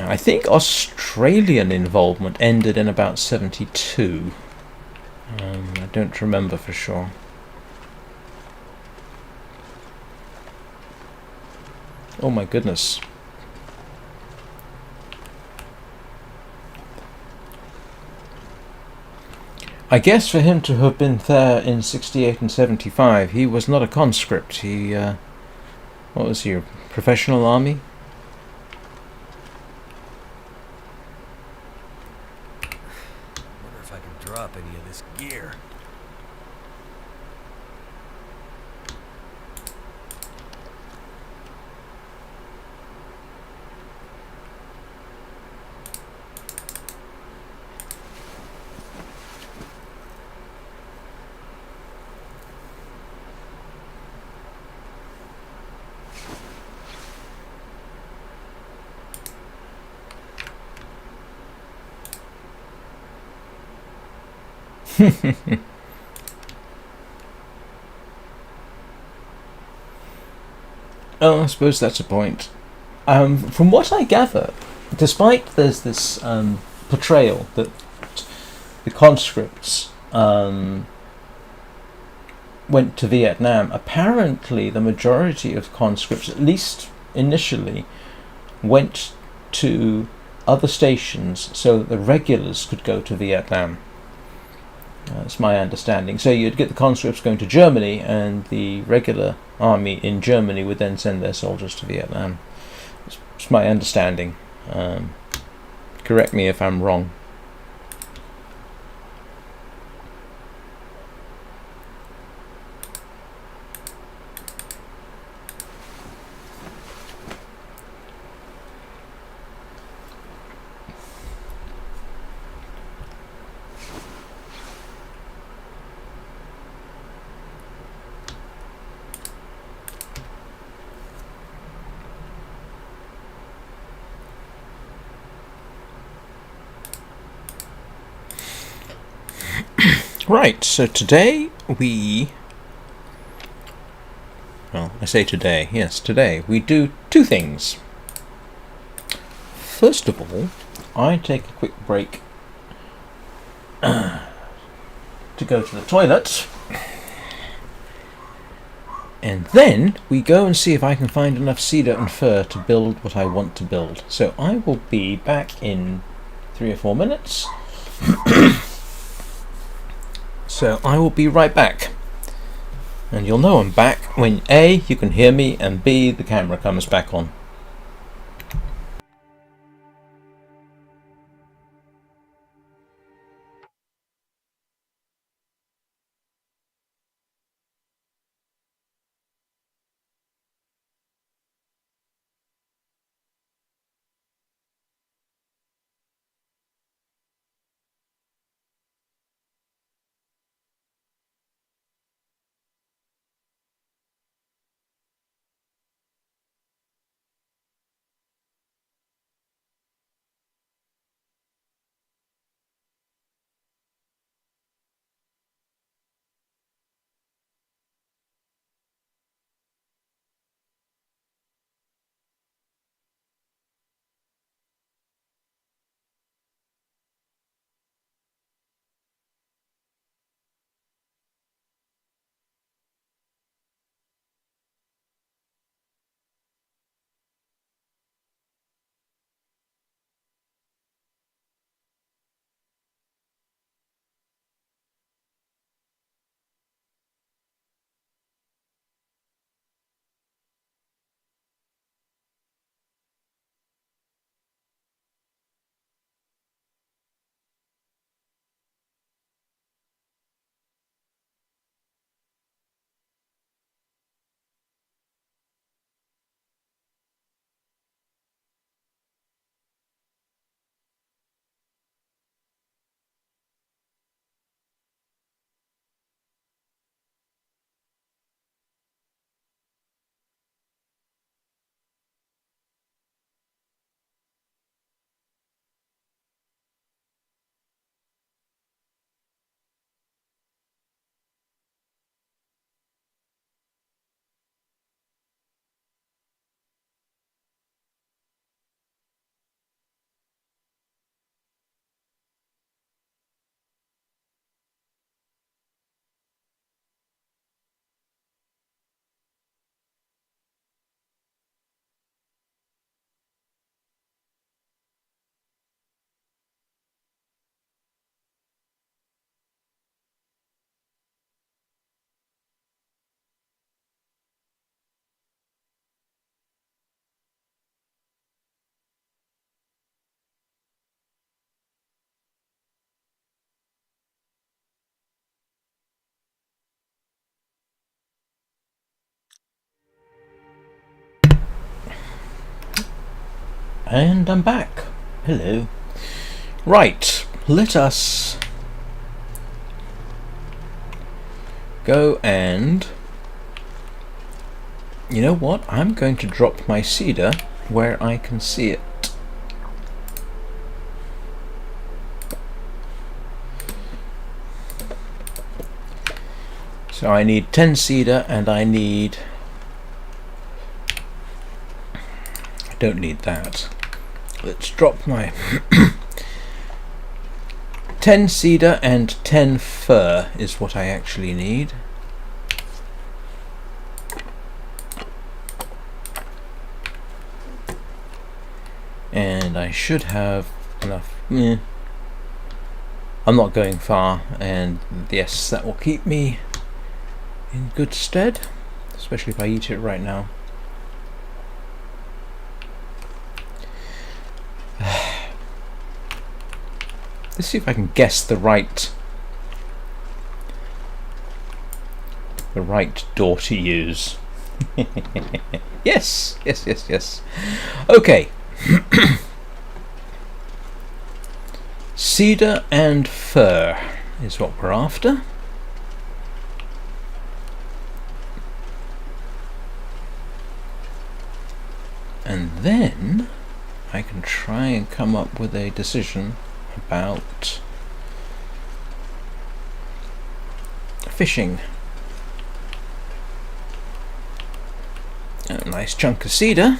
I think Australian involvement ended in about 72. I don't remember for sure. Oh my goodness. I guess for him to have been there in 68 and 75, he was not a conscript. He, what was he, Professional army? Wonder if I can drop any of this gear. Oh, I suppose that's a point. From what I gather, despite there's this portrayal that the conscripts went to Vietnam, apparently the majority of conscripts, at least initially, went to other stations so that the regulars could go to Vietnam. That's my understanding. So you'd get the conscripts going to Germany, and the regular army in Germany would then send their soldiers to Vietnam. It's my understanding. Correct me if I'm wrong. Right, so today I say today, yes, today we do two things. First of all, I take a quick break to go to the toilet, and then we go and see if I can find enough cedar and fir to build what I want to build. So I will be back in 3 or 4 minutes. So I will be right back. And you'll know I'm back when A, you can hear me, and B, the camera comes back on. And I'm back. Hello. Right, let us go and... You know what? I'm going to drop my cedar where I can see it. So I need 10 cedar and I need... I don't need that. Let's drop my 10 cedar and 10 fir is what I actually need. And I should have enough. I'm not going far, and yes, that will keep me in good stead, especially if I eat it right now. Let's see if I can guess the right door to use. Yes. Okay. Cedar and fir is what we're after. And then I can try and come up with a decision about fishing. A nice chunk of cedar.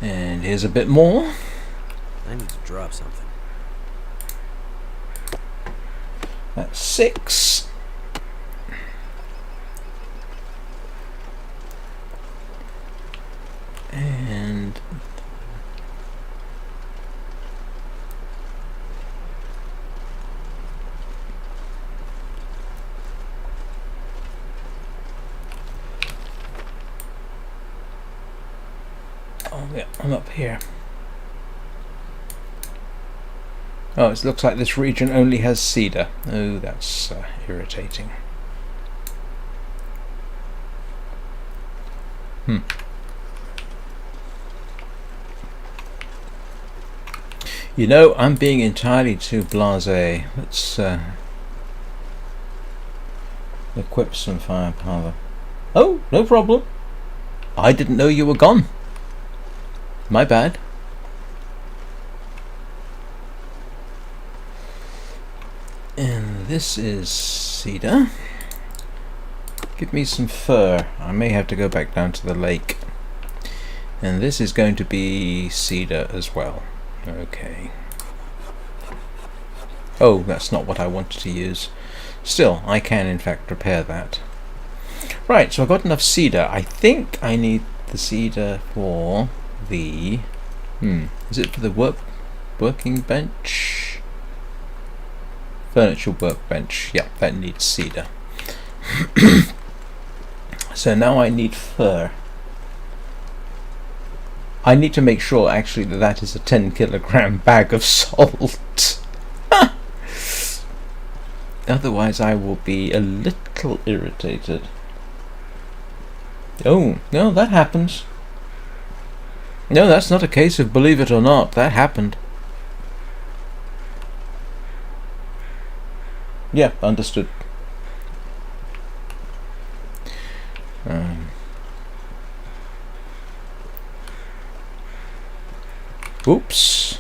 And here's a bit more. I need to drop something. That's 6. And oh yeah, I'm up here. Oh, it looks like this region only has cedar. Oh, that's irritating. You know, I'm being entirely too blasé. Let's equip some firepower. Oh, no problem. I didn't know you were gone. My bad. And this is cedar. Give me some fir. I may have to go back down to the lake. And this is going to be cedar as well. Okay. Oh, that's not what I wanted to use. Still, I can in fact repair that. Right, so I've got enough cedar. I think I need the cedar for the... is it for the working bench? Furniture workbench. Yeah, that needs cedar. So now I need fir. I need to make sure actually that that is a 10-kilogram bag of salt. Otherwise I will be a little irritated. Oh, no, that happens. No, that's not a case of believe it or not. That happened. Yeah, understood. Oops.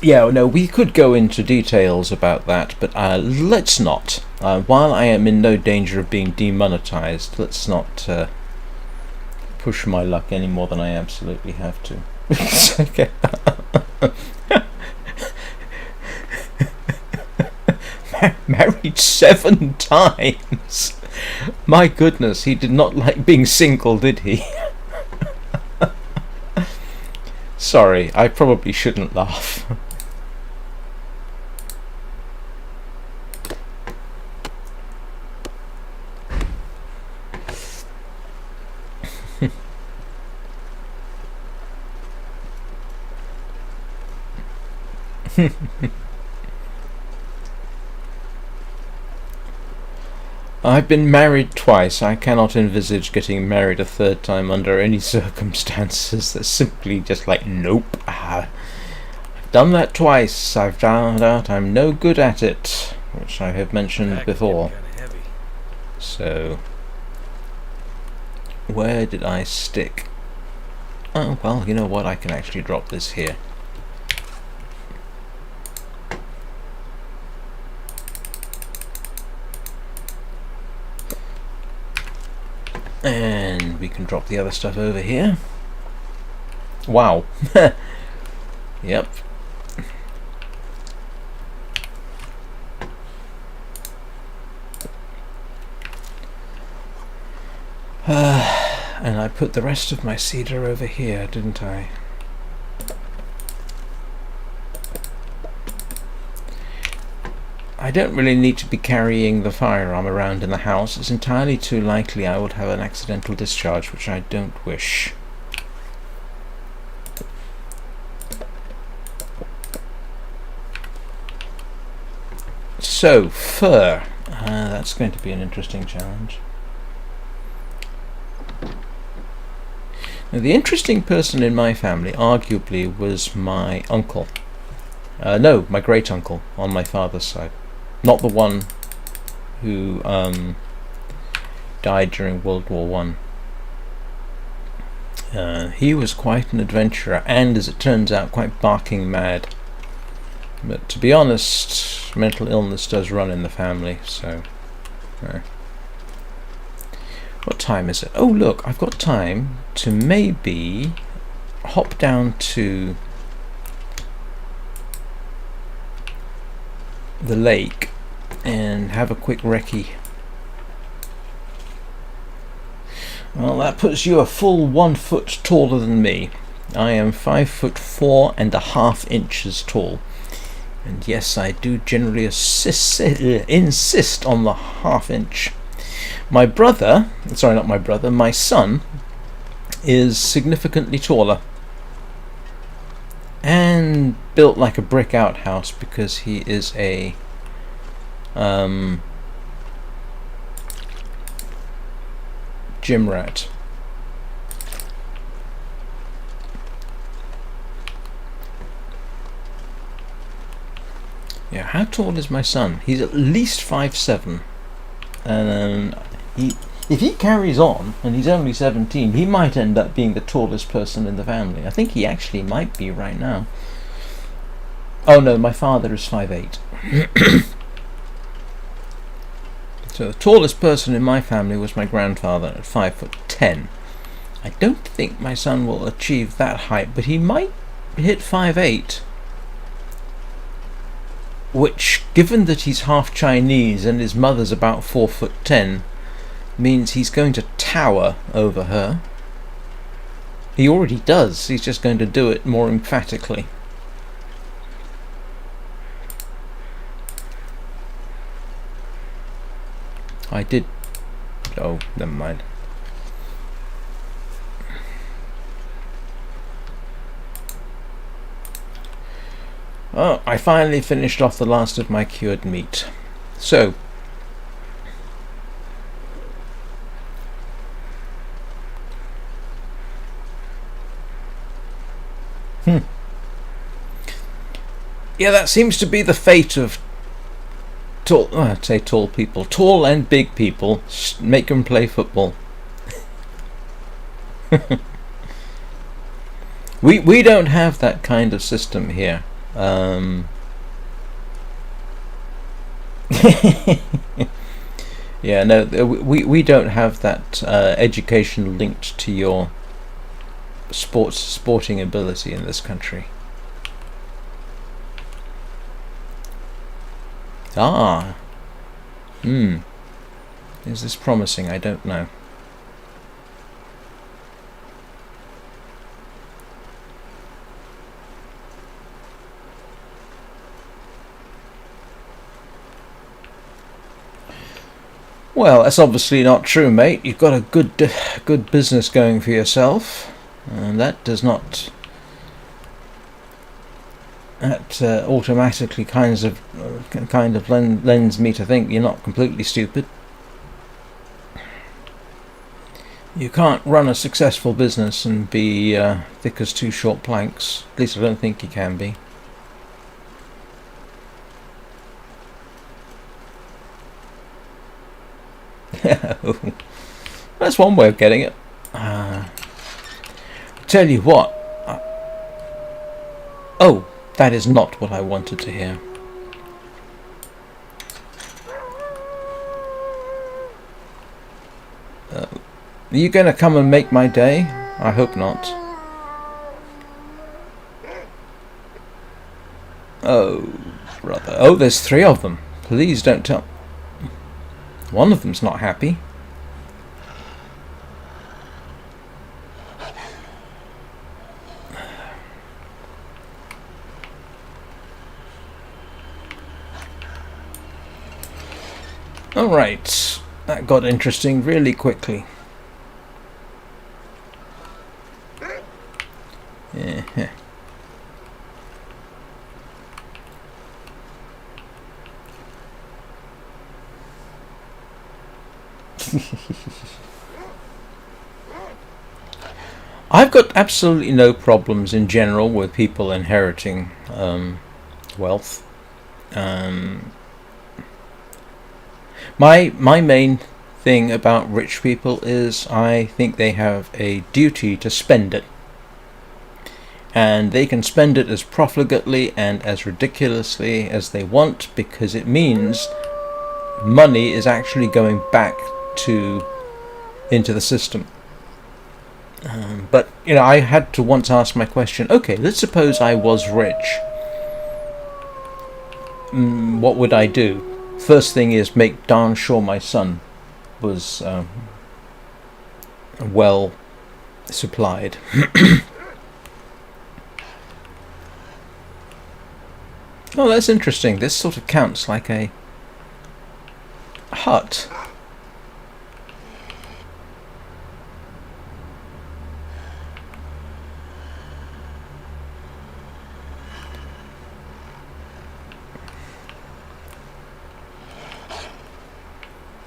Yeah, no, we could go into details about that, but let's not. While I am in no danger of being demonetized, let's not push my luck any more than I absolutely have to. Okay. Married 7 times. My goodness, he did not like being single, did he? Sorry, I probably shouldn't laugh. I've been married twice. I cannot envisage getting married a third time under any circumstances. That's simply just like, nope. I've done that twice. I've found out I'm no good at it, which I have mentioned before. So, where did I stick? Oh, well, you know what? I can actually drop this here. And we can drop the other stuff over here. Wow. Yep. And I put the rest of my cedar over here, didn't I? I don't really need to be carrying the firearm around in the house. It's entirely too likely I would have an accidental discharge, which I don't wish. So, fur. That's going to be an interesting challenge. Now, the interesting person in my family, arguably, was my uncle. No, my great-uncle on my father's side. Not the one who died during World War One. He was quite an adventurer, and as it turns out, quite barking mad. But to be honest, mental illness does run in the family, so... What time is it? Oh look, I've got time to maybe hop down to the lake and have a quick recce. Well, that puts you a full 1 foot taller than me. I am 5'4.5" tall. And yes, I do generally insist on the ½ inch. My brother, sorry, not my brother, my son is significantly taller and built like a brick outhouse because he is a gym rat. Yeah, how tall is my son? He's at least 5'7", and if he carries on, and he's only 17, he might end up being the tallest person in the family. I think he actually might be right now. Oh no, my father is 5'8". So the tallest person in my family was my grandfather at 5'10". I don't think my son will achieve that height, but he might hit 5'8". Which, given that he's half Chinese and his mother's about 4'10", means he's going to tower over her. He already does, he's just going to do it more emphatically. I did... oh, never mind. Oh, I finally finished off the last of my cured meat. So, yeah, that seems to be the fate of tall, I'd say tall people, tall and big people. Make them play football. we don't have that kind of system here. Yeah, no, we don't have that education linked to your sporting ability in this country. Ah, is this promising? I don't know. Well, that's obviously not true, mate. You've got a good business going for yourself, and that does not that automatically kind of lends me to think you're not completely stupid. You can't run a successful business and be thick as two short planks. At least I don't think you can be. That's one way of getting it. Tell you what. Oh, that is not what I wanted to hear. Are you going to come and make my day? I hope not. Oh, brother. Oh, there's 3 of them. Please don't tell. One of them's not happy. Alright, that got interesting really quickly. Yeah. I've got absolutely no problems in general with people inheriting wealth. My main thing about rich people is I think they have a duty to spend it. And they can spend it as profligately and as ridiculously as they want, because it means money is actually going back into the system. But you know, I had to once ask my question, okay, let's suppose I was rich. What would I do? First thing is make darn sure my son was well supplied. Oh, that's interesting. This sort of counts like a hut.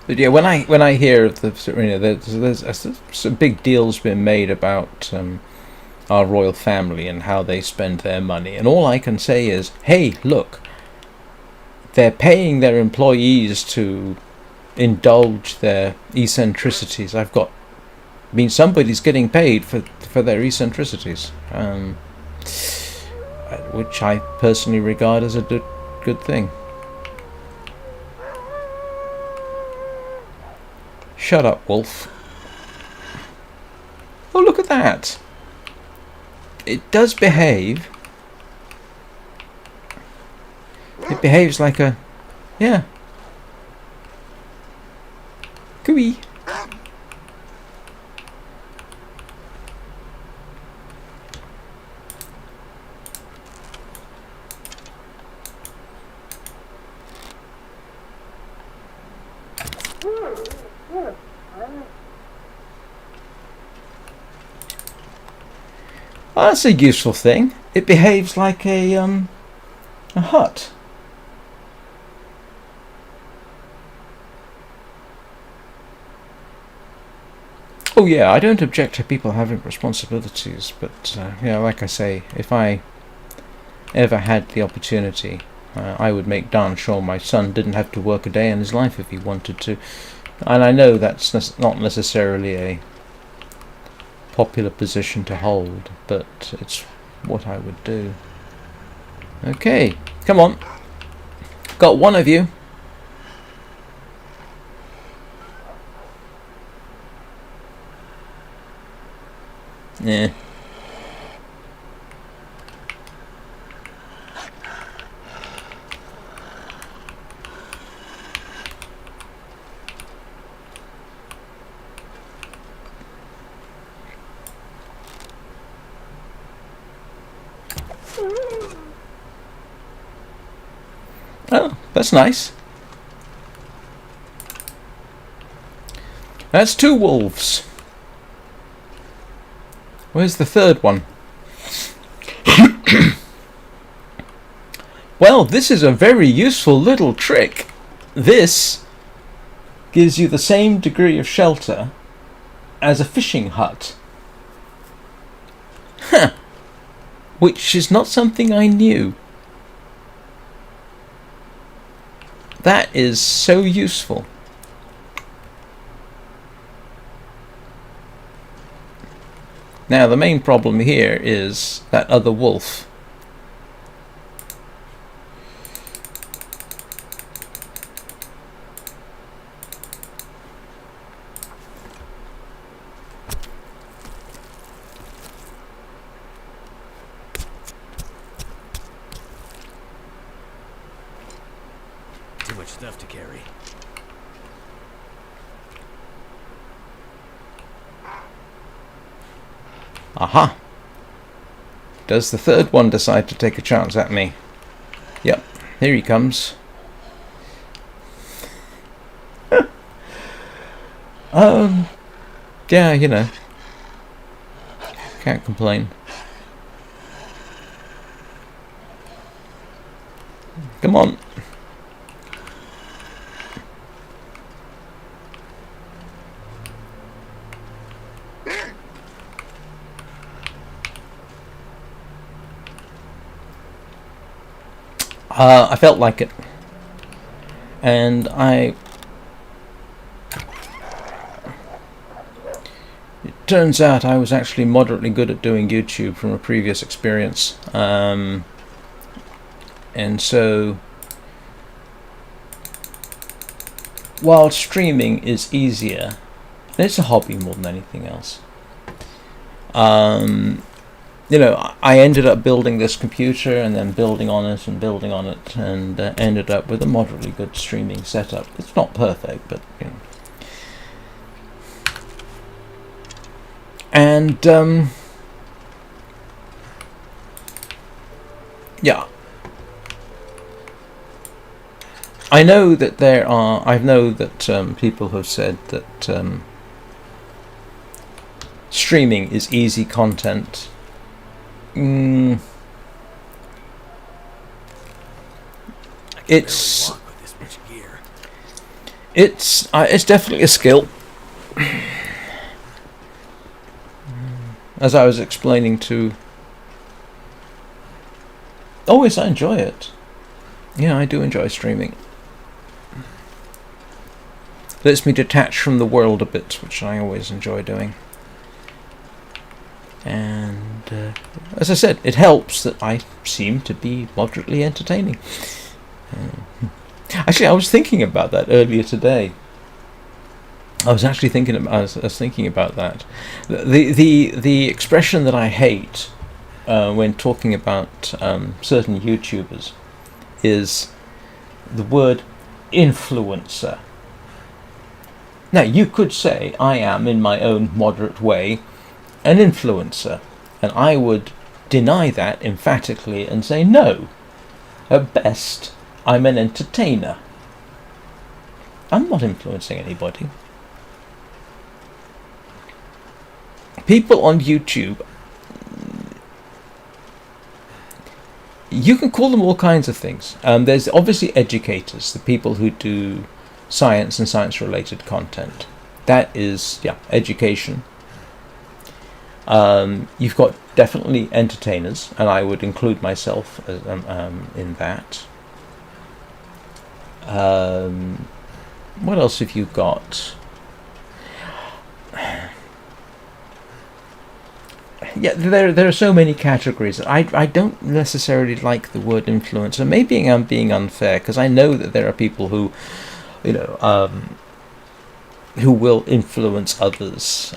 But yeah, when I hear of the, you know, there's some big deals been made about our royal family and how they spend their money, and all I can say is, hey, look, they're paying their employees to indulge their eccentricities. I mean, somebody's getting paid for their eccentricities, which I personally regard as a good thing. Shut up, Wolf. Oh, look at that. It does behave. It behaves like a... yeah. Cooey. Oh, that's a useful thing. It behaves like a hut. Oh yeah, I don't object to people having responsibilities, but you know, like I say, if I ever had the opportunity, I would make darn sure my son didn't have to work a day in his life if he wanted to. And I know that's not necessarily a popular position to hold, but it's what I would do. Okay, come on. Got one of you. Yeah. Oh, that's nice. That's 2 wolves. Where's the third one? Well, this is a very useful little trick. This gives you the same degree of shelter as a fishing hut. Huh. Which is not something I knew. That is so useful. Now the main problem here is that other wolf. Too much stuff to carry. Aha! Does the third one decide to take a chance at me? Yep, here he comes. Yeah, you know. Can't complain. Come on. I felt like it, and it turns out I was actually moderately good at doing YouTube from a previous experience, and so while streaming is easier, and it's a hobby more than anything else, you know, I ended up building this computer and then building on it and building on it, and ended up with a moderately good streaming setup. It's not perfect, but you know. And yeah, I know that I know that people have said that streaming is easy content. It's definitely a skill. As I was explaining to... Oh yes, I enjoy it. Yeah, I do enjoy streaming. Lets me detach from the world a bit, which I always enjoy doing. And as I said, it helps that I seem to be moderately entertaining. Actually, I was thinking about that earlier today. I was actually thinking about that. The expression that I hate when talking about certain YouTubers is the word influencer. Now, you could say I am, in my own moderate way, an influencer, and I would deny that emphatically and say no. At best, I'm an entertainer. I'm not influencing anybody. People on YouTube, you can call them all kinds of things. There's obviously educators, the people who do science and science-related content. That is, yeah, education. You've got definitely entertainers, and I would include myself as, in that. What else have you got? Yeah, there are so many categories. I don't necessarily like the word influencer. Maybe I'm being unfair, because I know that there are people who, you know, who will influence others.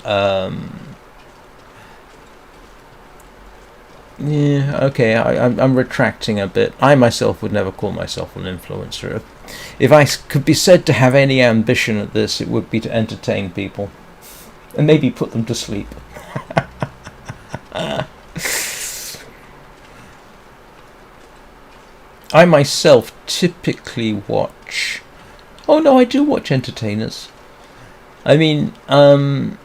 Yeah, okay, I'm retracting a bit. I myself would never call myself an influencer. If I could be said to have any ambition at this, it would be to entertain people. And maybe put them to sleep. I myself typically watch... Oh no, I do watch entertainers. I mean, you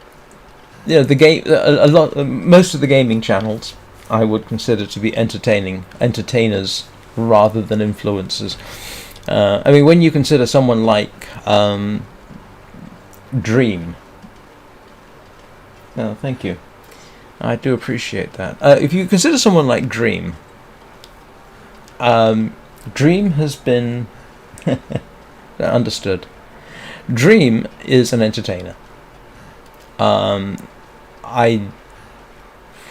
know, the game... most of the gaming channels I would consider to be entertainers. rather than influencers. I mean, when you consider someone like Dream. Oh, thank you. I do appreciate that. If you consider someone like Dream, Dream has been understood. Dream is an entertainer. I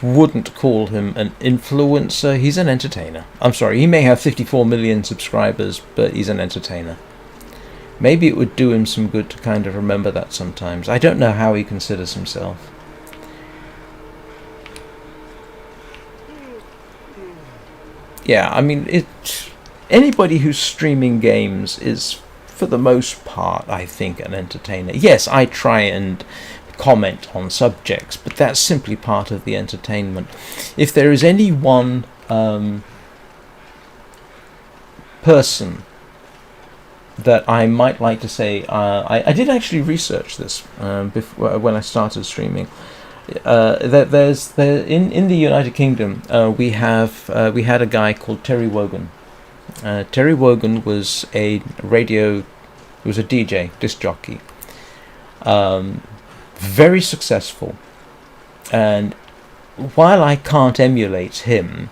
wouldn't call him an influencer. He's an entertainer. I'm sorry, he may have 54 million subscribers, but he's an entertainer. Maybe it would do him some good to kind of remember that sometimes. I don't know how he considers himself. Yeah, I mean, anybody who's streaming games is, for the most part, I think, an entertainer. Yes, I try and comment on subjects, but that's simply part of the entertainment. If there is any one person that I might like to say, I did actually research this before, when I started streaming. There's in the United Kingdom we had a guy called Terry Wogan. Terry Wogan was a DJ, disc jockey. Very successful, and while I can't emulate him,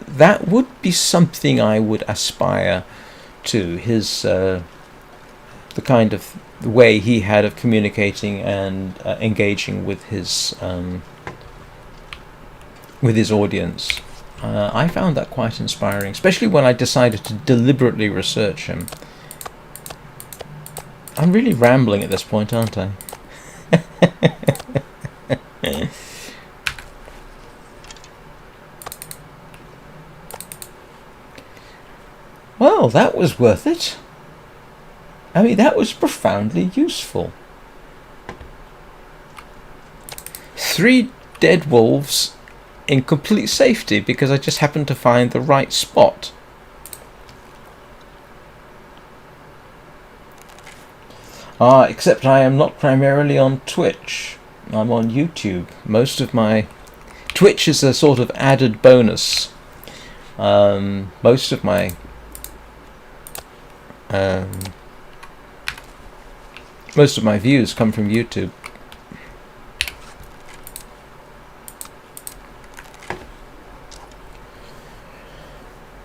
that would be something I would aspire to. His the kind of way he had of communicating and engaging with his audience. I found that quite inspiring, especially when I decided to deliberately research him. I'm really rambling at this point, aren't I? Well, that was worth it. I mean, that was profoundly useful. 3 dead wolves in complete safety because I just happened to find the right spot. Except I am not primarily on Twitch. I'm on YouTube. Most of my... Twitch is a sort of added bonus. Most of my... most of my views come from YouTube.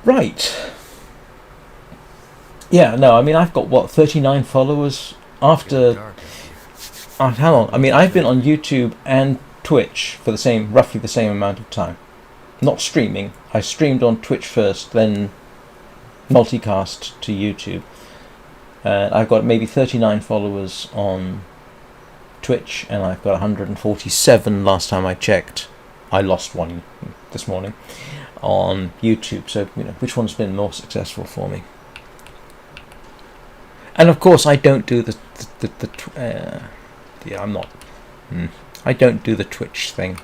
Right. Yeah, no, I mean, I've got, what, 39 followers? After how long? I mean, I've been on YouTube and Twitch for roughly the same amount of time. Not streaming. I streamed on Twitch first, then multicast to YouTube. I've got maybe 39 followers on Twitch, and I've got 147 last time I checked. I lost one this morning on YouTube. So, which one's been more successful for me? And of course, I don't do I don't do the Twitch thing.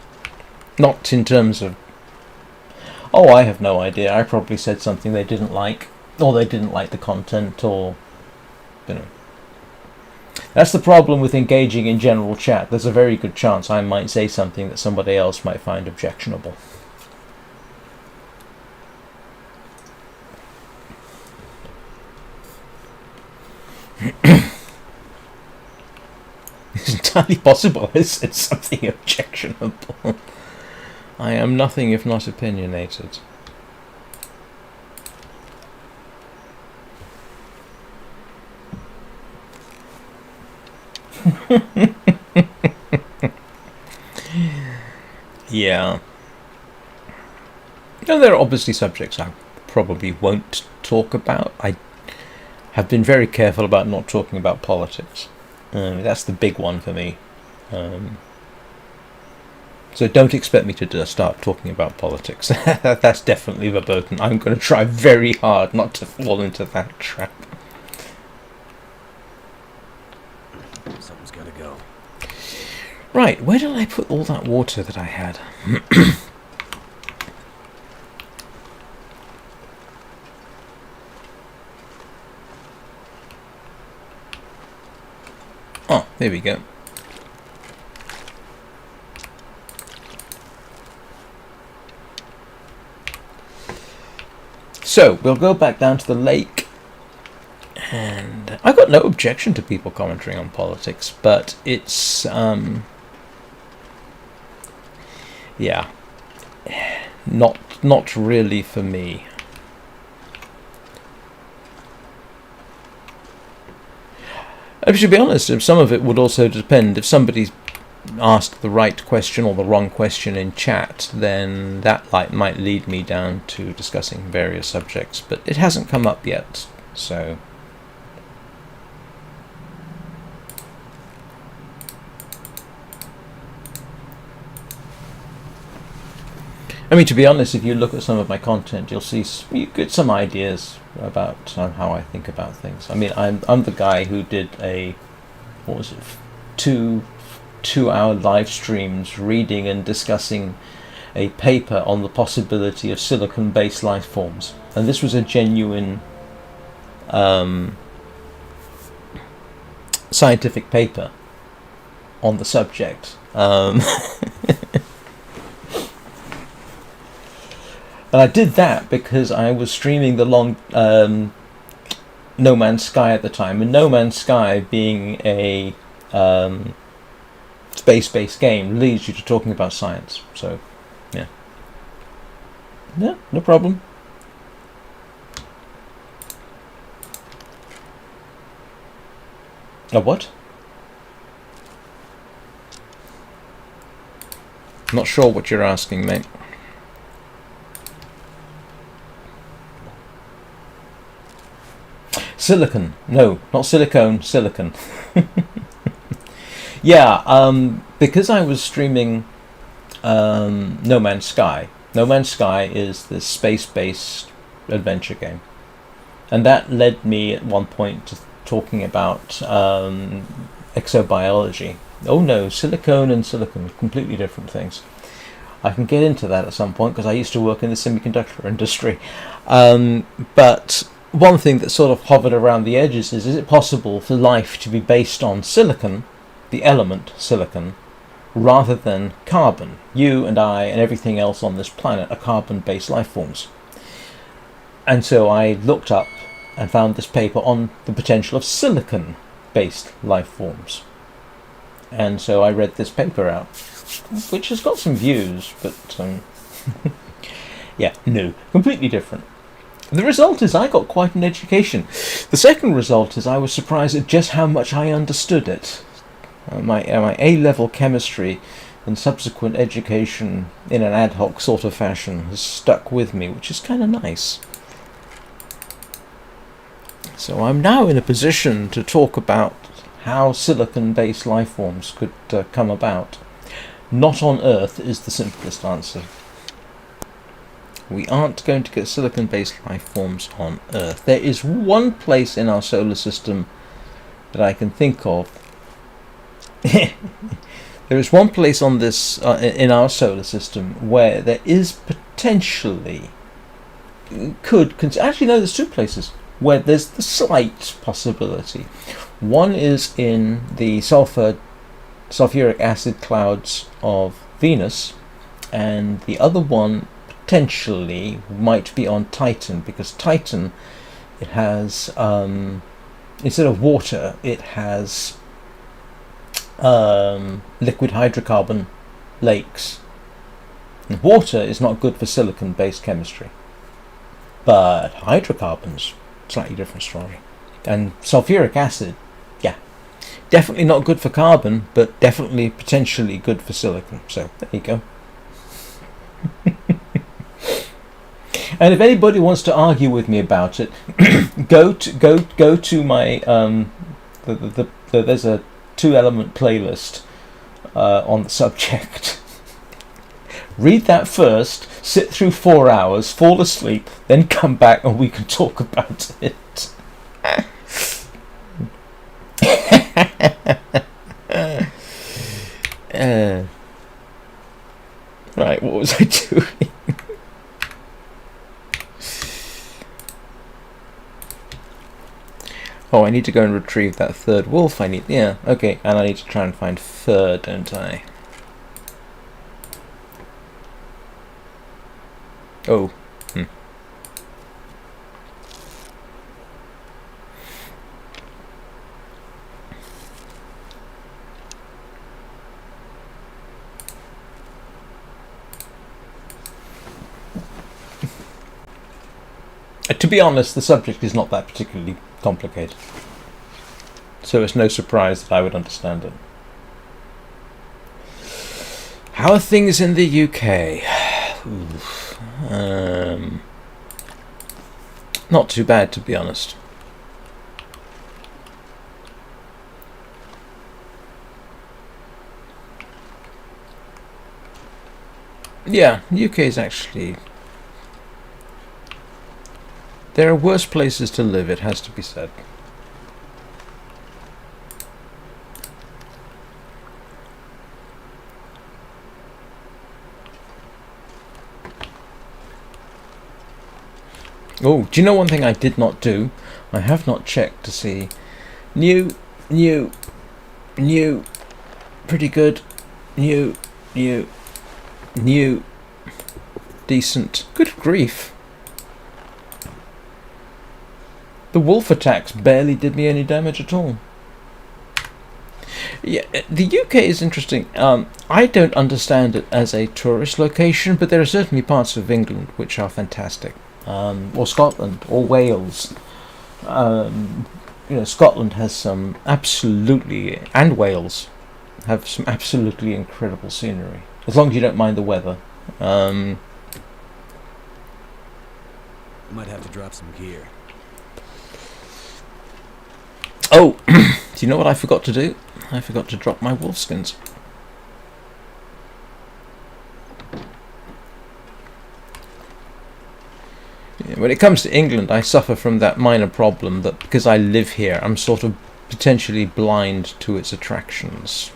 Not in terms of... Oh, I have no idea. I probably said something they didn't like, or they didn't like the content, or... That's the problem with engaging in general chat. There's a very good chance I might say something that somebody else might find objectionable. It's entirely possible I said something objectionable. I am nothing if not opinionated. Yeah. No, there are obviously subjects I probably won't talk about. I have been very careful about not talking about politics. That's the big one for me. So don't expect me to start talking about politics. That's definitely verboten. I'm going to try very hard not to fall into that trap. Something's gotta go. Right, where did I put all that water that I had? Oh, there we go. So we'll go back down to the lake, and I've got no objection to people commenting on politics, but it's yeah, not really for me. And to be honest, some of it would also depend. If somebody's asked the right question or the wrong question in chat, then that might lead me down to discussing various subjects, but it hasn't come up yet, so... I mean, to be honest, if you look at some of my content, you get some ideas about how I think about things. I mean, I'm the guy who did what was it, two-hour live streams reading and discussing a paper on the possibility of silicon-based life forms, and this was a genuine scientific paper on the subject. And I did that because I was streaming the long No Man's Sky at the time, and No Man's Sky, being a space-based game, leads you to talking about science. So, yeah, no problem. A what? Not sure what you're asking, mate. Silicon. No, not silicone, silicon. Yeah, because I was streaming No Man's Sky. No Man's Sky is this space-based adventure game. And that led me at one point to talking about exobiology. Oh no, silicone and silicon, completely different things. I can get into that at some point because I used to work in the semiconductor industry. But one thing that sort of hovered around the edges is it possible for life to be based on silicon, the element silicon, rather than carbon? You and I and everything else on this planet are carbon-based life forms. And so I looked up and found this paper on the potential of silicon-based life forms. And so I read this paper out, which has got some views, but yeah, no, completely different. The result is I got quite an education. The second result is I was surprised at just how much I understood it. My A-level chemistry and subsequent education in an ad hoc sort of fashion has stuck with me, which is kind of nice. So I'm now in a position to talk about how silicon-based life forms could come about. Not on Earth is the simplest answer. We aren't going to get silicon-based life forms on Earth. There is one place in our solar system that I can think of. There is one place on this in our solar system where there is potentially actually no, there's two places where there's the slight possibility. One is in the sulfuric acid clouds of Venus, and the other one potentially might be on Titan, because Titan, it has instead of water, it has liquid hydrocarbon lakes. And water is not good for silicon-based chemistry, but hydrocarbons, slightly different story. And sulfuric acid, yeah, definitely not good for carbon, but definitely potentially good for silicon. So there you go. And if anybody wants to argue with me about it, go to my there's a 2-element playlist on the subject. Read that first, sit through 4 hours, fall asleep, then come back and we can talk about it. Right, what was I doing? Oh, I need to go and retrieve that third wolf. Yeah, okay, and I need to try and find fur, don't I? Oh. To be honest, the subject is not that particularly complicated, so it's no surprise that I would understand it. How are things in the UK? Not too bad, to be honest. Yeah, UK is actually... There are worse places to live, it has to be said. Oh, do you know one thing I did not do? I have not checked to see. New, pretty good, new, decent. Good grief. The wolf attacks barely did me any damage at all. Yeah, the UK is interesting. I don't understand it as a tourist location, but there are certainly parts of England which are fantastic. Or Scotland, or Wales. Scotland has some absolutely, and Wales have some absolutely incredible scenery. As long as you don't mind the weather. Might have to drop some gear. Oh, do you know what I forgot to do? I forgot to drop my wolfskins. Yeah, when it comes to England, I suffer from that minor problem that because I live here, I'm sort of potentially blind to its attractions.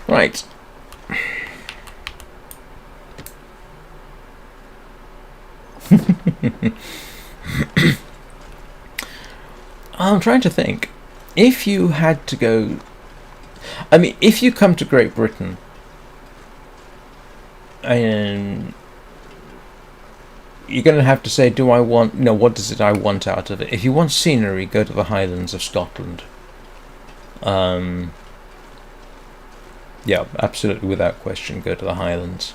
Right. I'm trying to think. If you had to go... I mean, if you come to Great Britain, and you're going to have to say, do I want... No, what does it I want out of it? If you want scenery, go to the Highlands of Scotland. Yeah, absolutely, without question, go to the Highlands.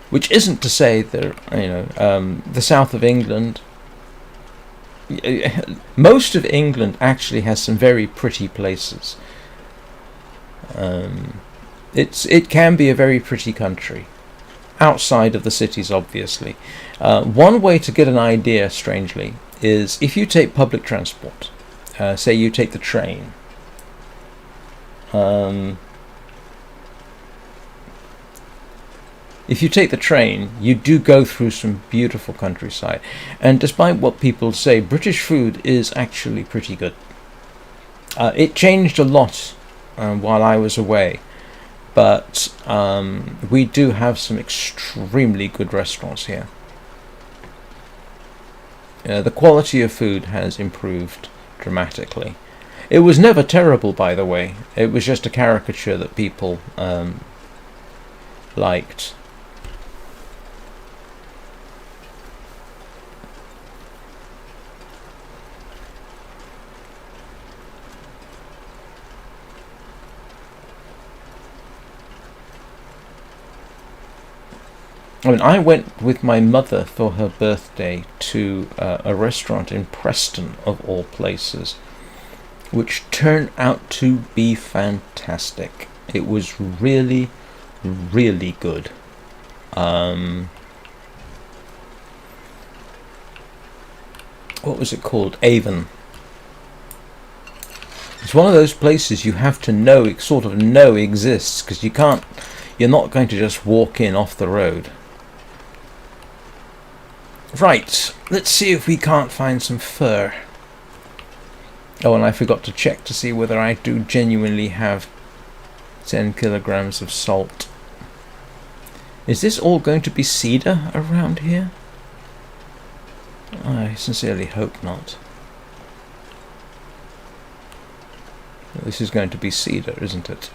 Which isn't to say that, the south of England... Most of England actually has some very pretty places. It can be a very pretty country. Outside of the cities, obviously. One way to get an idea, strangely, is if you take public transport, say you take the train, if you take the train, you do go through some beautiful countryside, and despite what people say, British food is actually pretty good. It changed a lot while I was away, but we do have some extremely good restaurants here. The quality of food has improved dramatically. It was never terrible, by the way. It was just a caricature that people liked. I mean, I went with my mother for her birthday to a restaurant in Preston, of all places, which turned out to be fantastic. It was really, really good. What was it called? Avon. It's one of those places you have to know, sort of know exists, because you're not going to just walk in off the road. Right, let's see if we can't find some fur. Oh, and I forgot to check to see whether I do genuinely have 10 kilograms of salt. Is this all going to be cedar around here? I sincerely hope not. This is going to be cedar, isn't it?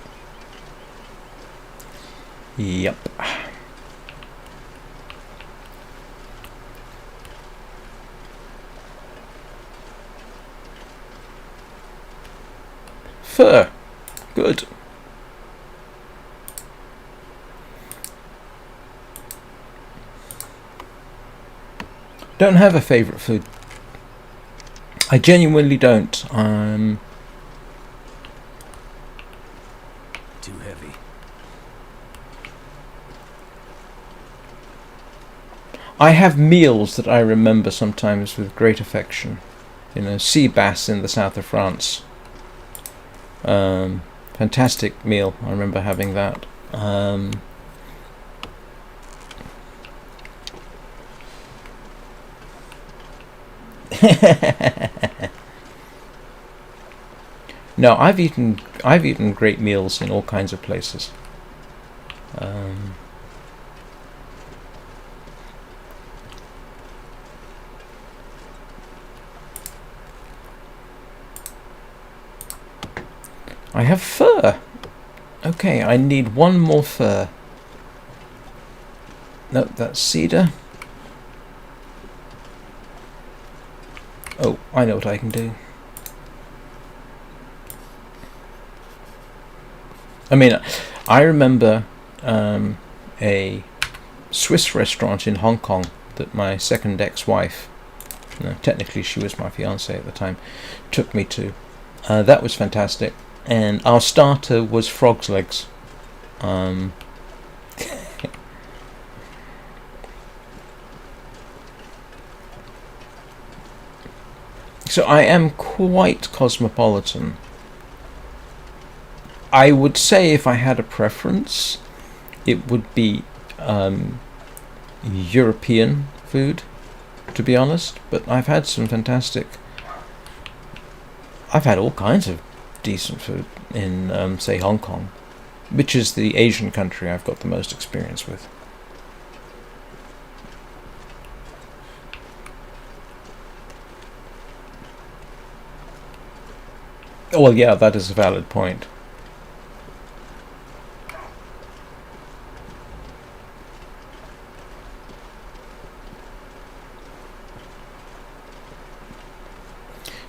Yep. Fur. Good. Don't have a favourite food. I genuinely don't. Too heavy. I have meals that I remember sometimes with great affection. You know, sea bass in the south of France. Fantastic meal. I remember having that. No, I've eaten great meals in all kinds of places. I have fur. Okay, I need one more fur. No, that's cedar. Oh, I know what I can do. I mean, I remember a Swiss restaurant in Hong Kong that my second ex-wife, no, technically she was my fiancée at the time, took me to. That was fantastic. And our starter was frog's legs. So I am quite cosmopolitan. I would say if I had a preference, it would be European food, to be honest. But I've had some fantastic... I've had all kinds of decent food in, say, Hong Kong, which is the Asian country I've got the most experience with. Well, yeah, that is a valid point.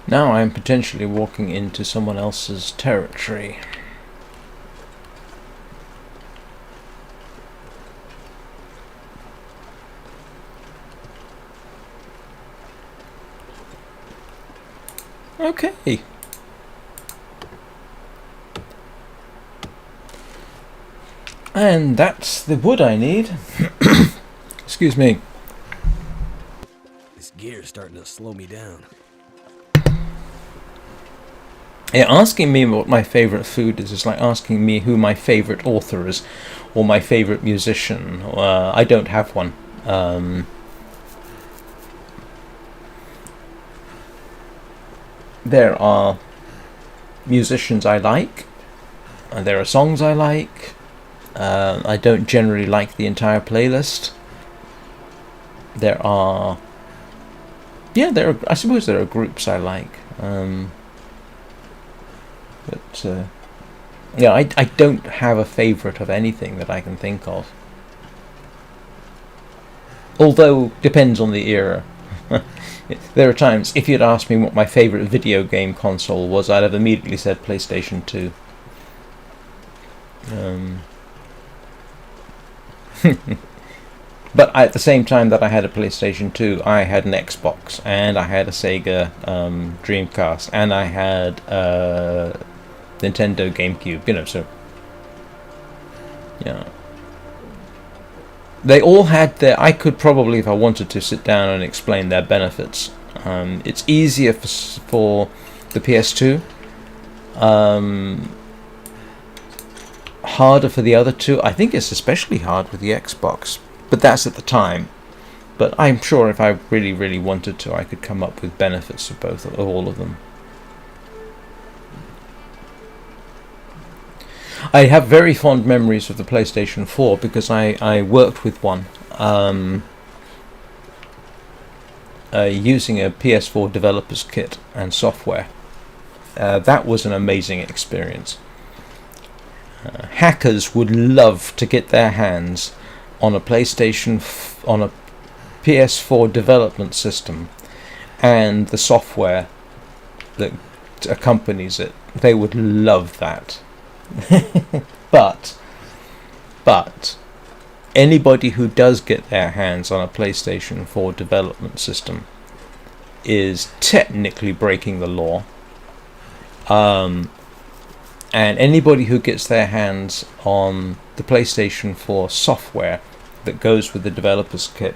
Now I'm potentially walking into someone else's territory. Okay. And that's the wood I need. Excuse me. This gear's starting to slow me down. Yeah, asking me what my favourite food is like asking me who my favourite author is, or my favourite musician. I don't have one. There are musicians I like, and there are songs I like. I don't generally like the entire playlist. I suppose there are groups I like. I don't have a favourite of anything that I can think of. Although, depends on the era. There are times, if you'd asked me what my favourite video game console was, I'd have immediately said PlayStation 2. But at the same time that I had a PlayStation 2, I had an Xbox, and I had a Sega Dreamcast, and I had Nintendo GameCube, so... Yeah. They all had their... I could probably, if I wanted to, sit down and explain their benefits. It's easier for the PS2. Harder for the other two. I think it's especially hard with the Xbox. But that's at the time. But I'm sure if I really, really wanted to, I could come up with benefits of all of them. I have very fond memories of the PlayStation 4 because I worked with one using a PS4 developer's kit and software. that was an amazing experience. Hackers would love to get their hands on a on a PS4 development system and the software that accompanies it. They would love that. But anybody who does get their hands on a PlayStation 4 development system is technically breaking the law. And anybody who gets their hands on the PlayStation 4 software that goes with the developer's kit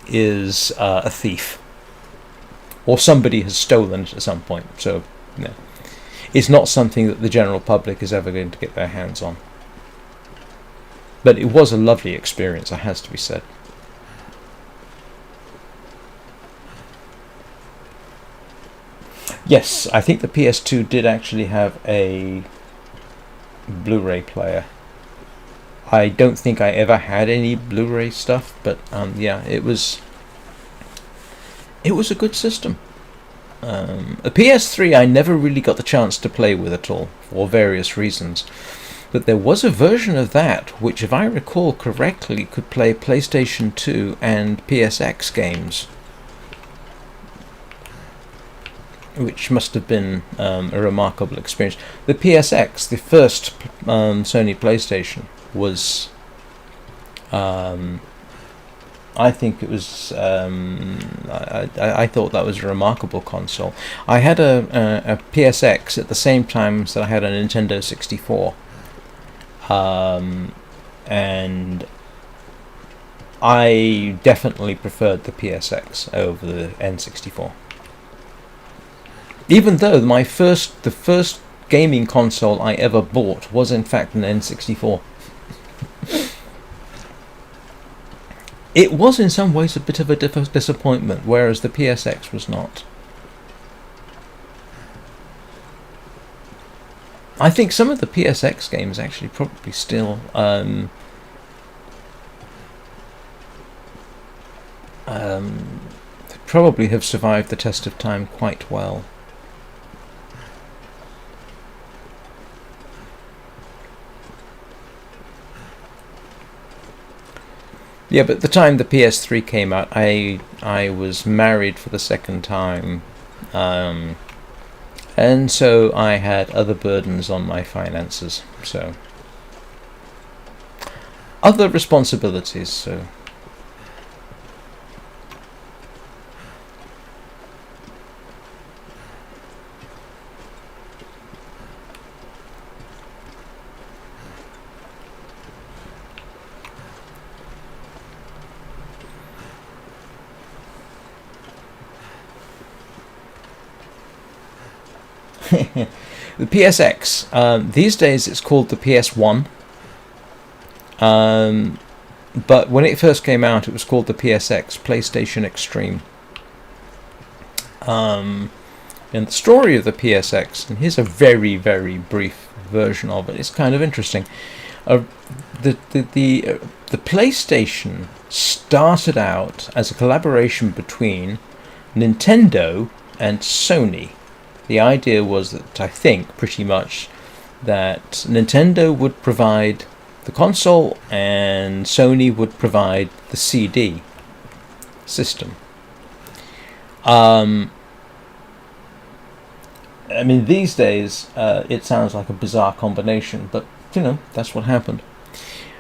is a thief. Or somebody has stolen it at some point. So, no. It's not something that the general public is ever going to get their hands on. But it was a lovely experience, it has to be said. Yes, I think the PS2 did actually have a Blu-ray player. I don't think I ever had any Blu-ray stuff, but yeah, it was a good system. A PS3 I never really got the chance to play with at all, for various reasons. But there was a version of that which, if I recall correctly, could play PlayStation 2 and PSX games, which must have been a remarkable experience. The PSX, the first Sony PlayStation, was, I think it was, I thought that was a remarkable console. I had a PSX at the same time that I had a Nintendo 64. And I definitely preferred the PSX over the N64. Even though the first gaming console I ever bought was in fact an N64. It was in some ways a bit of a disappointment, whereas the PSX was not. I think some of the PSX games actually probably still probably have survived the test of time quite well. Yeah, but at the time the PS3 came out, I was married for the second time, and so I had other burdens on my finances, so other responsibilities, so the PSX, these days it's called the PS1, but when it first came out it was called the PSX, PlayStation Extreme. And the story of the PSX, and here's a very, very brief version of it, it's kind of interesting. The PlayStation started out as a collaboration between Nintendo and Sony. The idea was that, I think, pretty much, that Nintendo would provide the console and Sony would provide the CD system. I mean, these days, it sounds like a bizarre combination, but, you know, that's what happened.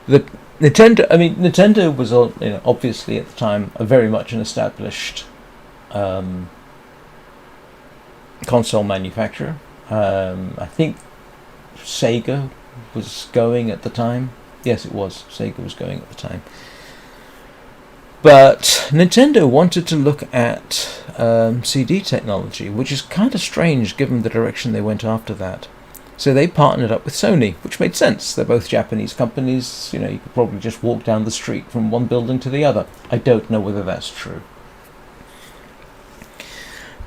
Nintendo was, obviously at the time, very much an established console manufacturer. I think Sega was going at the time. Yes, it was. Sega was going at the time. But Nintendo wanted to look at CD technology, which is kind of strange given the direction they went after that. So they partnered up with Sony, which made sense. They're both Japanese companies. You know, you could probably just walk down the street from one building to the other. I don't know whether that's true.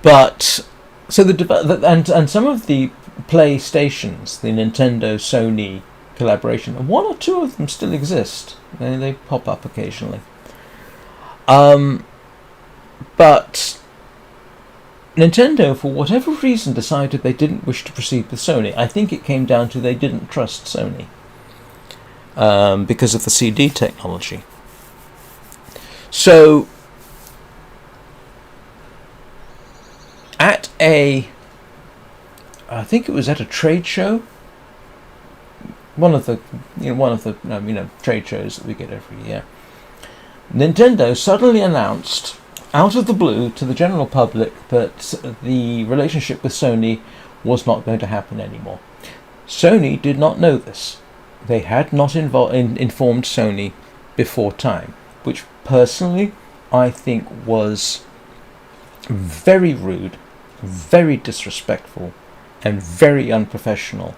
But so and some of the PlayStations, the Nintendo Sony collaboration, one or two of them still exist. They pop up occasionally. But Nintendo, for whatever reason, decided they didn't wish to proceed with Sony. I think it came down to they didn't trust Sony because of the CD technology. So, I think it was at a trade show, one of the trade shows that we get every year. Nintendo suddenly announced, out of the blue, to the general public that the relationship with Sony was not going to happen anymore. Sony did not know this. They had not informed Sony before time, which personally I think was very rude, very disrespectful, and very unprofessional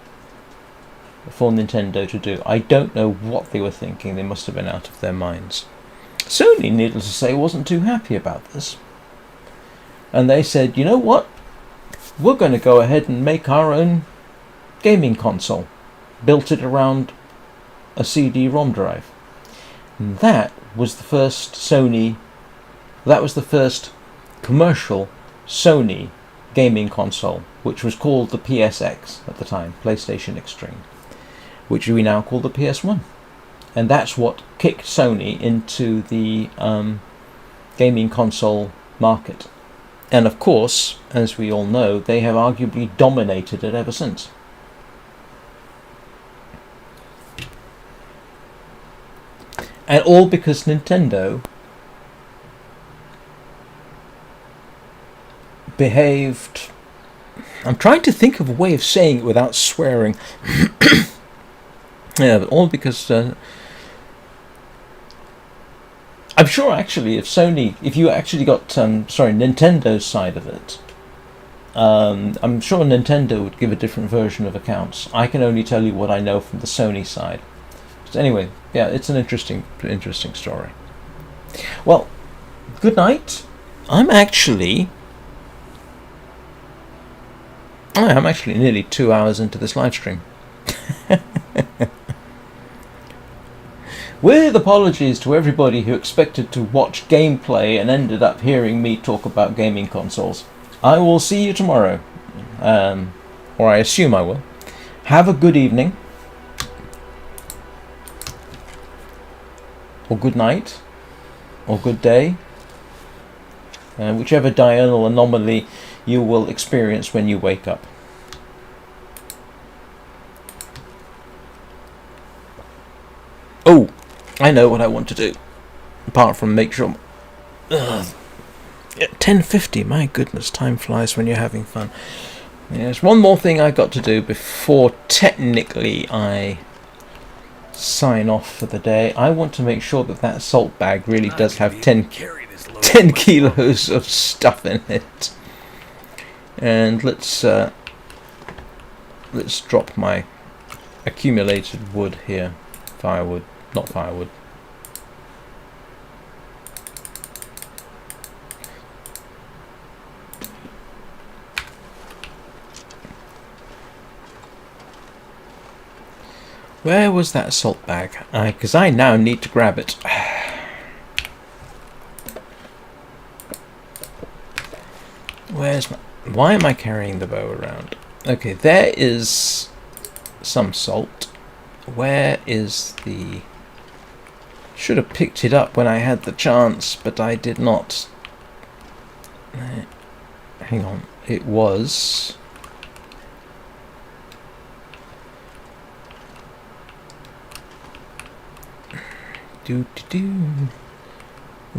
for Nintendo to do. I don't know what they were thinking. They must have been out of their minds. Sony, needless to say, wasn't too happy about this. And they said, you know what? We're going to go ahead and make our own gaming console. Built it around a CD-ROM drive. And that was the first commercial Sony gaming console, which was called the PSX at the time, PlayStation Extreme, which we now call the PS1. And that's what kicked Sony into the gaming console market. And of course, as we all know, they have arguably dominated it ever since. And all because Nintendo behaved... I'm trying to think of a way of saying it without swearing. Yeah, but all because... I'm sure actually if you actually got, Nintendo's side of it, I'm sure Nintendo would give a different version of accounts. I can only tell you what I know from the Sony side. So anyway, yeah, it's an interesting story. Well, good night. I'm actually nearly 2 hours into this live stream. With apologies to everybody who expected to watch gameplay and ended up hearing me talk about gaming consoles. I will see you tomorrow. Or I assume I will. Have a good evening. Or good night. Or good day. Whichever diurnal anomaly you will experience when you wake up. Oh! I know what I want to do. Apart from make sure... 10:50, my goodness, time flies when you're having fun. There's one more thing I got to do before technically I sign off for the day. I want to make sure that salt bag really does have 10 kilos of stuff in it. And let's drop my accumulated wood here. Firewood. Not firewood. Where was that salt bag? Because I now need to grab it. Why am I carrying the bow around? Okay, there is some salt. Where is the... Should have picked it up when I had the chance, but I did not. Hang on. It was... This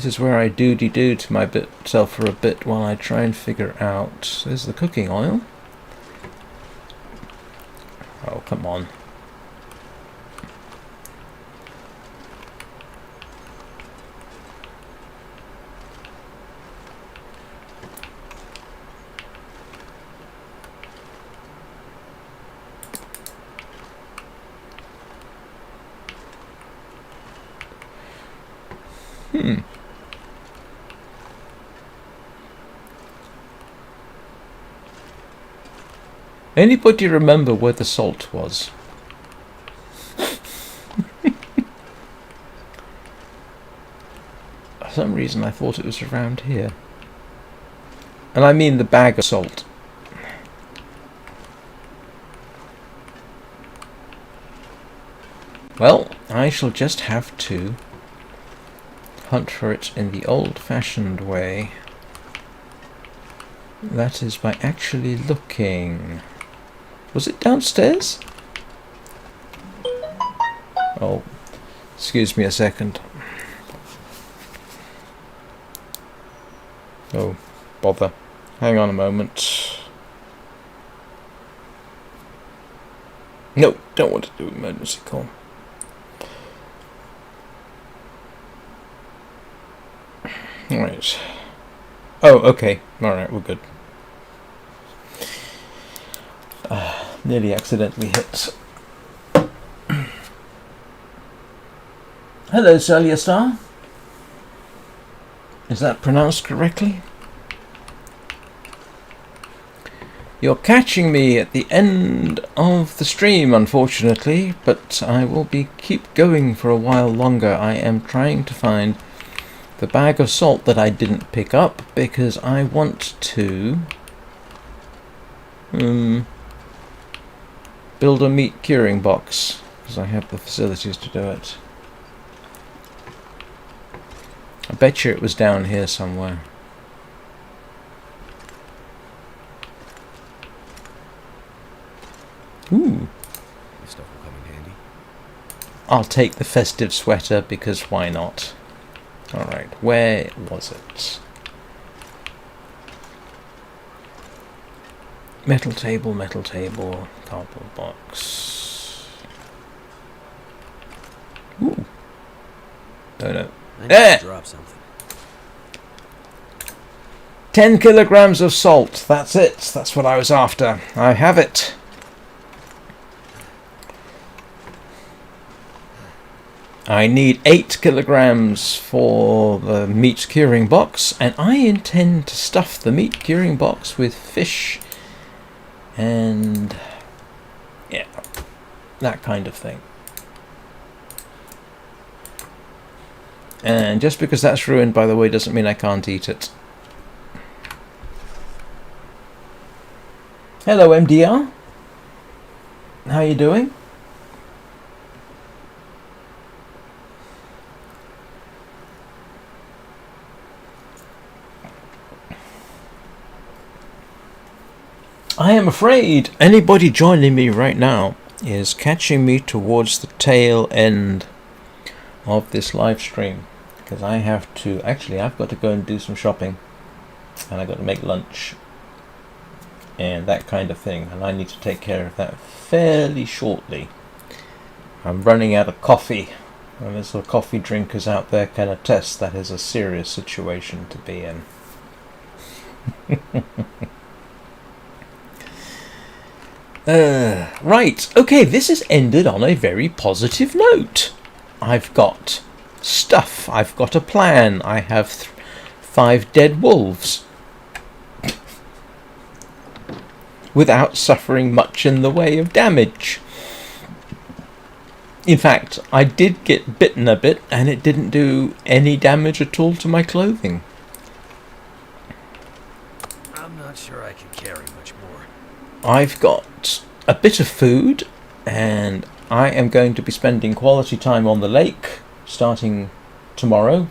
is where I do-de-do to myself for a bit while I try and figure out... There's the cooking oil. Oh, come on. Anybody remember where the salt was? For some reason I thought it was around here. And I mean the bag of salt. Well, I shall just have to hunt for it in the old-fashioned way. That is by actually looking. Was it downstairs? Oh, excuse me a second. Oh, bother. Hang on a moment. No, don't want to do emergency call. Right. Oh, okay. Alright, we're good. Nearly accidentally hit. Hello, Celia Star. Is that pronounced correctly? You're catching me at the end of the stream, unfortunately, but I will keep going for a while longer. I am trying to find the bag of salt that I didn't pick up because I want to build a meat curing box because I have the facilities to do it. I bet you it was down here somewhere. Ooh. This stuff will come in handy. I'll take the festive sweater because why not? Alright, where was it? Metal table, cardboard box. Ooh. Oh no. I need to drop something. 10 kilograms of salt. That's it. That's what I was after. I have it. I need 8 kilograms for the meat curing box, and I intend to stuff the meat curing box with fish and yeah, that kind of thing. And just because that's ruined, by the way, doesn't mean I can't eat it. Hello, MDR. How you doing? I am afraid anybody joining me right now is catching me towards the tail end of this live stream, because I have to, actually I've got to go and do some shopping, and I've got to make lunch and that kind of thing, and I need to take care of that fairly shortly. I'm running out of coffee, and as the coffee drinkers out there can attest, that is a serious situation to be in. Right, okay, this has ended on a very positive note. I've got stuff, I've got a plan, I have 5 dead wolves. Without suffering much in the way of damage. In fact, I did get bitten a bit, and it didn't do any damage at all to my clothing. I'm not sure I can carry much more. I've got a bit of food, and I am going to be spending quality time on the lake starting tomorrow,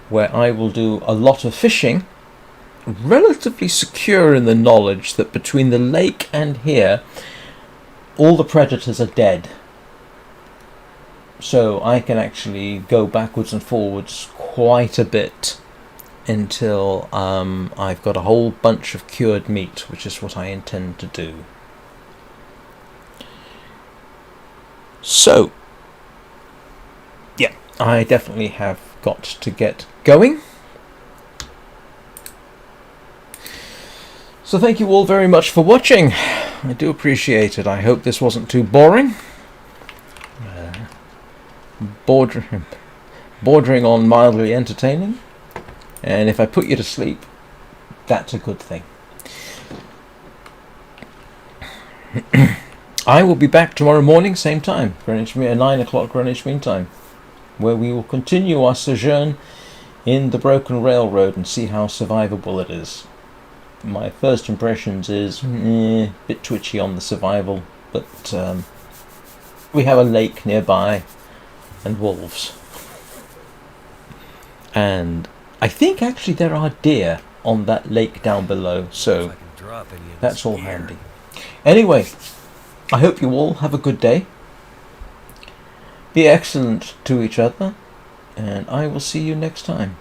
where I will do a lot of fishing, relatively secure in the knowledge that between the lake and here all the predators are dead, so I can actually go backwards and forwards quite a bit until I've got a whole bunch of cured meat, which is what I intend to do. So, yeah, I definitely have got to get going. So thank you all very much for watching. I do appreciate it. I hope this wasn't too boring. Bordering on mildly entertaining. And if I put you to sleep, that's a good thing. I will be back tomorrow morning, same time, Greenwich Mean, 9 o'clock Greenwich Mean Time, where we will continue our sojourn in the broken railroad and see how survivable it is. My first impressions is a bit twitchy on the survival, but we have a lake nearby and wolves. And I think actually there are deer on that lake down below, so If I can drop any of that's this all gear. handy. Anyway, I hope you all have a good day. Be excellent to each other, and I will see you next time.